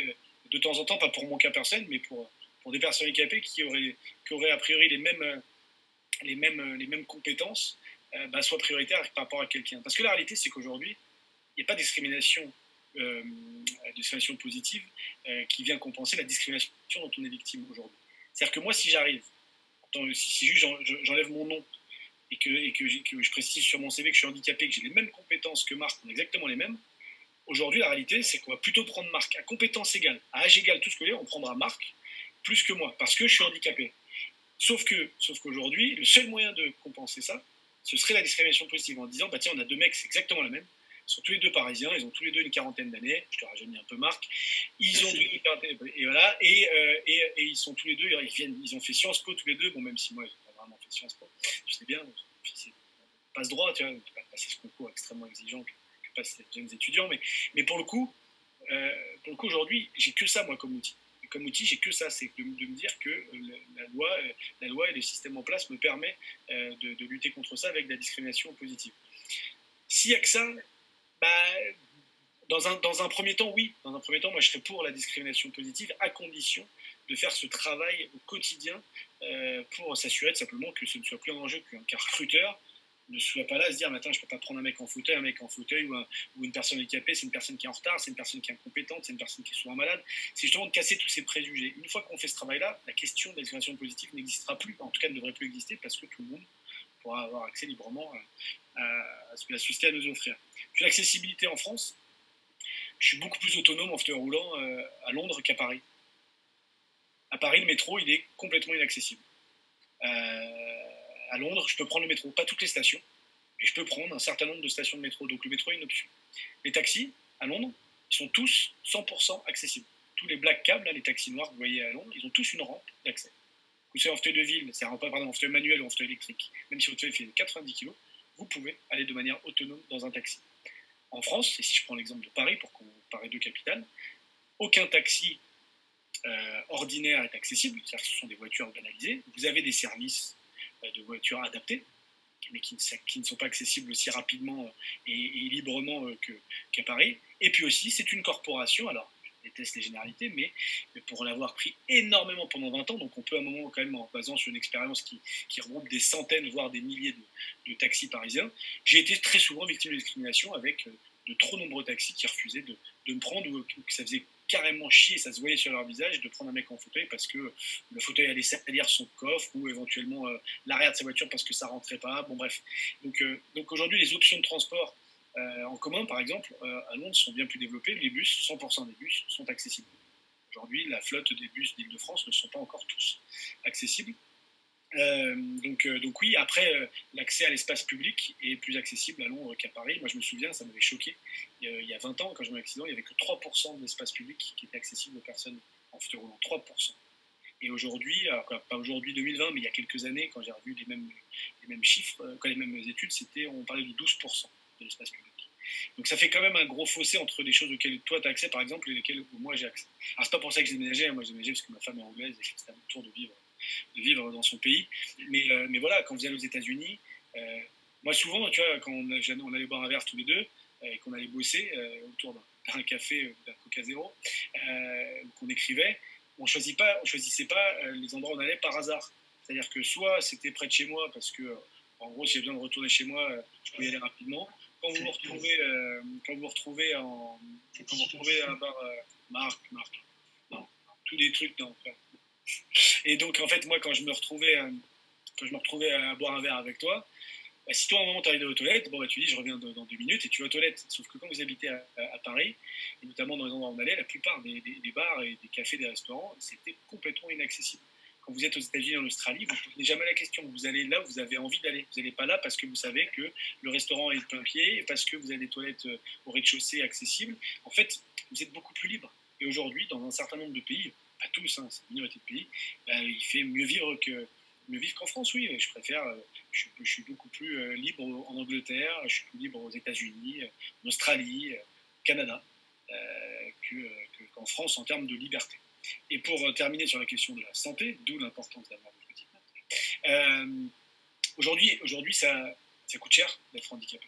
de temps en temps, pas pour mon cas personnel, mais pour des personnes handicapées qui auraient a priori les mêmes compétences, soient prioritaires par rapport à quelqu'un. Parce que la réalité, c'est qu'aujourd'hui, il n'y a pas de discrimination positive qui vient compenser la discrimination dont on est victime aujourd'hui. C'est-à-dire que moi, si j'arrive, si juste j'enlève mon nom et que je précise sur mon CV que je suis handicapé, que j'ai les mêmes compétences que Marc, on a exactement les mêmes, aujourd'hui, la réalité, c'est qu'on va plutôt prendre Marc à compétences égales, à âge égal, tout ce que j'ai, on prendra Marc plus que moi, parce que je suis handicapé. Sauf qu'aujourd'hui, le seul moyen de compenser ça, ce serait la discrimination positive, en disant, tiens, on a deux mecs, c'est exactement la même, ils sont tous les deux parisiens, ils ont tous les deux une quarantaine d'années, je te rajeunis un peu Marc, ils ont tous les deux une quarantaine, et voilà, et ils sont tous les deux, ils ont fait Sciences Po tous les deux, bon, même si moi, je n'ai pas vraiment fait Sciences Po, tu sais bien, passe droit, tu vois, on peut pas passer ce concours extrêmement exigeant que passent les jeunes étudiants, mais pour le coup, aujourd'hui, j'ai que ça, moi, comme outil. Et comme outil, j'ai que ça, c'est de me dire que la loi et le système en place me permet de lutter contre ça avec de la discrimination positive. S'il n'y a que ça, dans un premier temps, oui. Dans un premier temps, moi, je serais pour la discrimination positive à condition de faire ce travail au quotidien pour s'assurer simplement que ce ne soit plus un enjeu qu'un recruteur ne soit pas là à se dire, je ne peux pas prendre un mec en fauteuil ou une personne handicapée, c'est une personne qui est en retard, c'est une personne qui est incompétente, c'est une personne qui est souvent malade. C'est justement de casser tous ces préjugés. Une fois qu'on fait ce travail-là, la question de la discrimination positive n'existera plus, en tout cas ne devrait plus exister, parce que tout le monde pourra avoir accès librement à ce que la société a à nous offrir. Puis l'accessibilité en France, je suis beaucoup plus autonome en fauteuil roulant à Londres qu'à Paris. À Paris, le métro, il est complètement inaccessible. À Londres, je peux prendre le métro, pas toutes les stations, mais je peux prendre un certain nombre de stations de métro, donc le métro est une option. Les taxis, à Londres, ils sont tous 100% accessibles. Tous les black cabs, là, les taxis noirs que vous voyez à Londres, ils ont tous une rampe d'accès. Vous savez, en fauteuil de ville, c'est en fauteuil manuel ou en fauteuil électrique, même si votre fauteuil fait 90 kg, vous pouvez aller de manière autonome dans un taxi. En France, et si je prends l'exemple de Paris, pour qu'on parle de capitale, aucun taxi ordinaire est accessible, c'est-à-dire que ce sont des voitures banalisées. Vous avez des services de voitures adaptées, mais qui ne sont pas accessibles aussi rapidement et librement qu'à Paris. Et puis aussi, c'est une corporation, alors je déteste les généralités, mais pour l'avoir pris énormément pendant 20 ans, donc on peut à un moment quand même, en basant sur une expérience qui regroupe des centaines, voire des milliers de taxis parisiens, j'ai été très souvent victime de discrimination avec de trop nombreux taxis qui refusaient de me prendre ou que ça faisait carrément chier, ça se voyait sur leur visage, de prendre un mec en fauteuil parce que le fauteuil allait salir son coffre ou éventuellement l'arrière de sa voiture parce que ça rentrait pas. Bon bref. Donc aujourd'hui, les options de transport en commun, par exemple, à Londres sont bien plus développées. Les bus, 100% des bus sont accessibles. Aujourd'hui, la flotte des bus d'Île-de-France ne sont pas encore tous accessibles. Donc oui, après, l'accès à l'espace public est plus accessible à Londres qu'à Paris. Moi, je me souviens, ça m'avait choqué. Il y a 20 ans, quand j'ai eu un accident, il n'y avait que 3% de l'espace public qui était accessible aux personnes en fauteuil roulant. 3%. Et aujourd'hui, pas aujourd'hui 2020, mais il y a quelques années, quand j'ai revu les mêmes chiffres, les mêmes études, on parlait de 12% de l'espace public. Donc ça fait quand même un gros fossé entre des choses auxquelles toi tu as accès, par exemple, et lesquelles moi j'ai accès. Alors c'est pas pour ça que j'ai déménagé, moi j'ai déménagé parce que ma femme est anglaise et c'était à mon tour de vivre dans son pays. Mais voilà, quand vous allez aux États-Unis, moi souvent, tu vois, quand on allait boire un verre tous les deux et qu'on allait bosser autour d'un café, d'un Coca Zéro, qu'on écrivait, on choisissait pas les endroits où on allait par hasard. C'est-à-dire que soit c'était près de chez moi parce que, en gros, si j'ai besoin de retourner chez moi, je peux y aller rapidement. Quand vous vous retrouvez à un bar, Marc, non, tous des trucs, non. Et donc, en fait, moi, quand je me retrouvais à boire un verre avec toi, si toi, à un moment, tu arrives aux toilettes, tu dis, je reviens dans 2 minutes et tu vas aux toilettes. Sauf que quand vous habitez à Paris, et notamment dans les endroits où on allait, la plupart des bars et des cafés, des restaurants, c'était complètement inaccessible. quand vous êtes aux États-Unis, en Australie, vous ne posez jamais la question. Vous allez là où vous avez envie d'aller. Vous n'allez pas là parce que vous savez que le restaurant est de plein pied, parce que vous avez des toilettes au rez-de-chaussée accessibles. En fait, vous êtes beaucoup plus libre. Et aujourd'hui, dans un certain nombre de pays, pas tous, hein, c'est une minorité de pays, il fait mieux vivre qu'en France, oui. Je préfère, je suis beaucoup plus libre en Angleterre, je suis plus libre aux États-Unis, en Australie, au Canada, qu'en France en termes de liberté. Et pour terminer sur la question de la santé, d'où l'importance d'avoir des petites notes, aujourd'hui ça coûte cher d'être handicapé.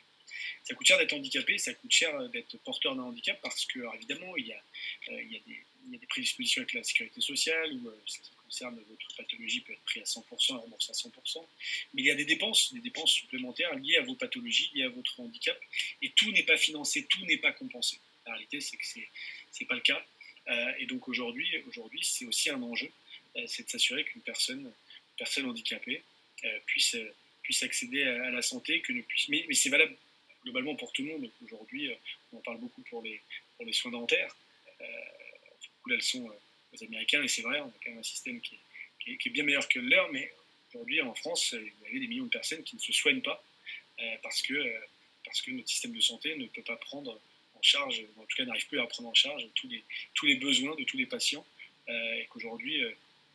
Ça coûte cher d'être handicapé, ça coûte cher d'être porteur d'un handicap parce que, alors évidemment, il y a des prédispositions avec la sécurité sociale où ce qui concerne votre pathologie peut être pris à 100%, remboursé à 100%, mais il y a des dépenses supplémentaires liées à vos pathologies, liées à votre handicap, et tout n'est pas financé, tout n'est pas compensé. La réalité, c'est que c'est pas le cas. Et donc aujourd'hui, c'est aussi un enjeu, c'est de s'assurer qu'une personne handicapée puisse accéder à la santé, mais c'est valable globalement pour tout le monde. Aujourd'hui, on en parle beaucoup pour les soins dentaires. On fait beaucoup la leçon aux Américains, et c'est vrai, on a quand même un système qui est bien meilleur que le leur, mais aujourd'hui en France, il y a des millions de personnes qui ne se soignent pas parce que notre système de santé ne peut pas prendre en charge, en tout cas n'arrive plus à prendre en charge tous les besoins de tous les patients, et qu'aujourd'hui,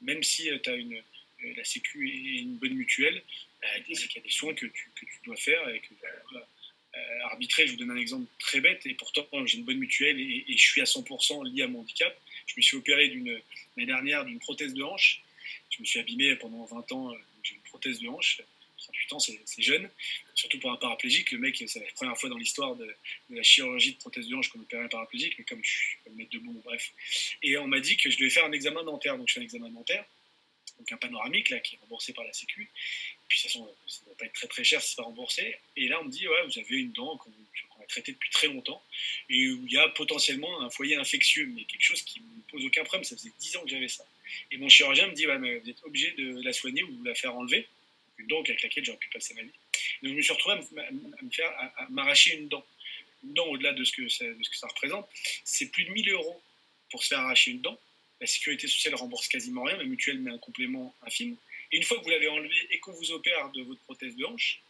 même si tu as la Sécu et une bonne mutuelle, c'est qu'il y a des soins que tu dois faire et que tu dois arbitrer. Je vous donne un exemple très bête, et pourtant j'ai une bonne mutuelle et je suis à 100% lié à mon handicap. Je me suis opéré l'année dernière d'une prothèse de hanche. Je me suis abîmé pendant 20 ans, j'ai une prothèse de hanche. 38 ans, c'est jeune, surtout pour un paraplégique. Le mec, c'est la première fois dans l'histoire de la chirurgie de prothèse de hanche qu'on opérait un paraplégique, mais comme je suis comme maître debout, bref. Et on m'a dit que je devais faire un examen dentaire, donc je fais un examen dentaire, donc un panoramique là, qui est remboursé par la Sécu. Puis de toute façon, ça ne va pas être très très cher si c'est pas remboursé. Et là, on me dit, ouais, vous avez une dent qu'on a traitée depuis très longtemps, et où il y a potentiellement un foyer infectieux, mais quelque chose qui ne me pose aucun problème. Ça faisait 10 ans que j'avais ça. Et mon chirurgien me dit, ouais, mais vous êtes obligé de la soigner ou de la faire enlever. Une dent avec laquelle j'aurais pu passer ma vie. Donc je me suis retrouvé à m'arracher une dent. Une dent, au-delà de ce que ça représente, c'est plus de 1 000 € pour se faire arracher une dent. La sécurité sociale rembourse quasiment rien, la mutuelle met un complément infime. Et une fois que vous l'avez enlevé et qu'on vous opère de votre prothèse de hanche,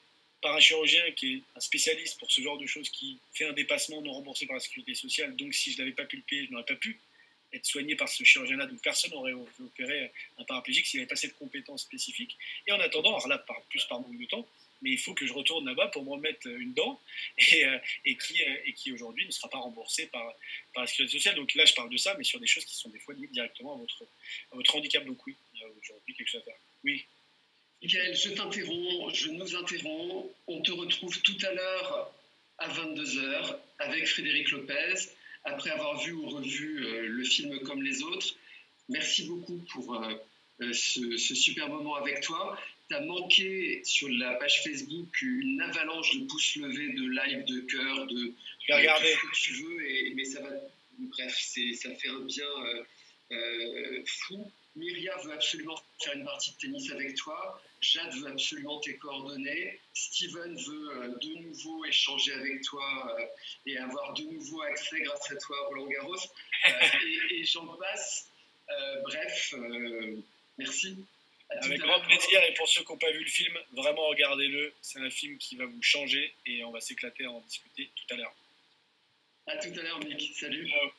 par un chirurgien qui est un spécialiste pour ce genre de choses, qui fait un dépassement non remboursé par la sécurité sociale, donc si je n'avais pas pu le payer, je n'aurais pas pu être soigné par ce chirurgien-là, donc personne n'aurait opéré un paraplégique s'il n'avait pas cette compétence spécifique. Et en attendant, alors là, plus par manque de temps, mais il faut que je retourne là-bas pour me remettre une dent et qui aujourd'hui ne sera pas remboursée par la sécurité sociale. Donc là, je parle de ça, mais sur des choses qui sont des fois liées directement à votre handicap. Donc oui, il y a aujourd'hui quelque chose à faire. Oui. Michael, je nous interromps. On te retrouve tout à l'heure à 22h avec Frédéric Lopez, après avoir vu ou revu le film Comme les autres. Merci beaucoup pour ce super moment avec toi. Tu as manqué sur la page Facebook une avalanche de pouces levés, de likes, de cœurs, de ce que tu veux, mais ça va. Bref, ça fait un bien fou. Myria veut absolument faire une partie de tennis avec toi. Jade veut absolument tes coordonnées. Steven veut de nouveau échanger avec toi et avoir de nouveau accès grâce à toi à Roland Garros. Et j'en passe. Bref, merci. Avec grand plaisir. Et pour ceux qui n'ont pas vu le film, vraiment regardez-le. C'est un film qui va vous changer et on va s'éclater à en discuter tout à l'heure. À tout à l'heure, Mick. Salut. Ciao.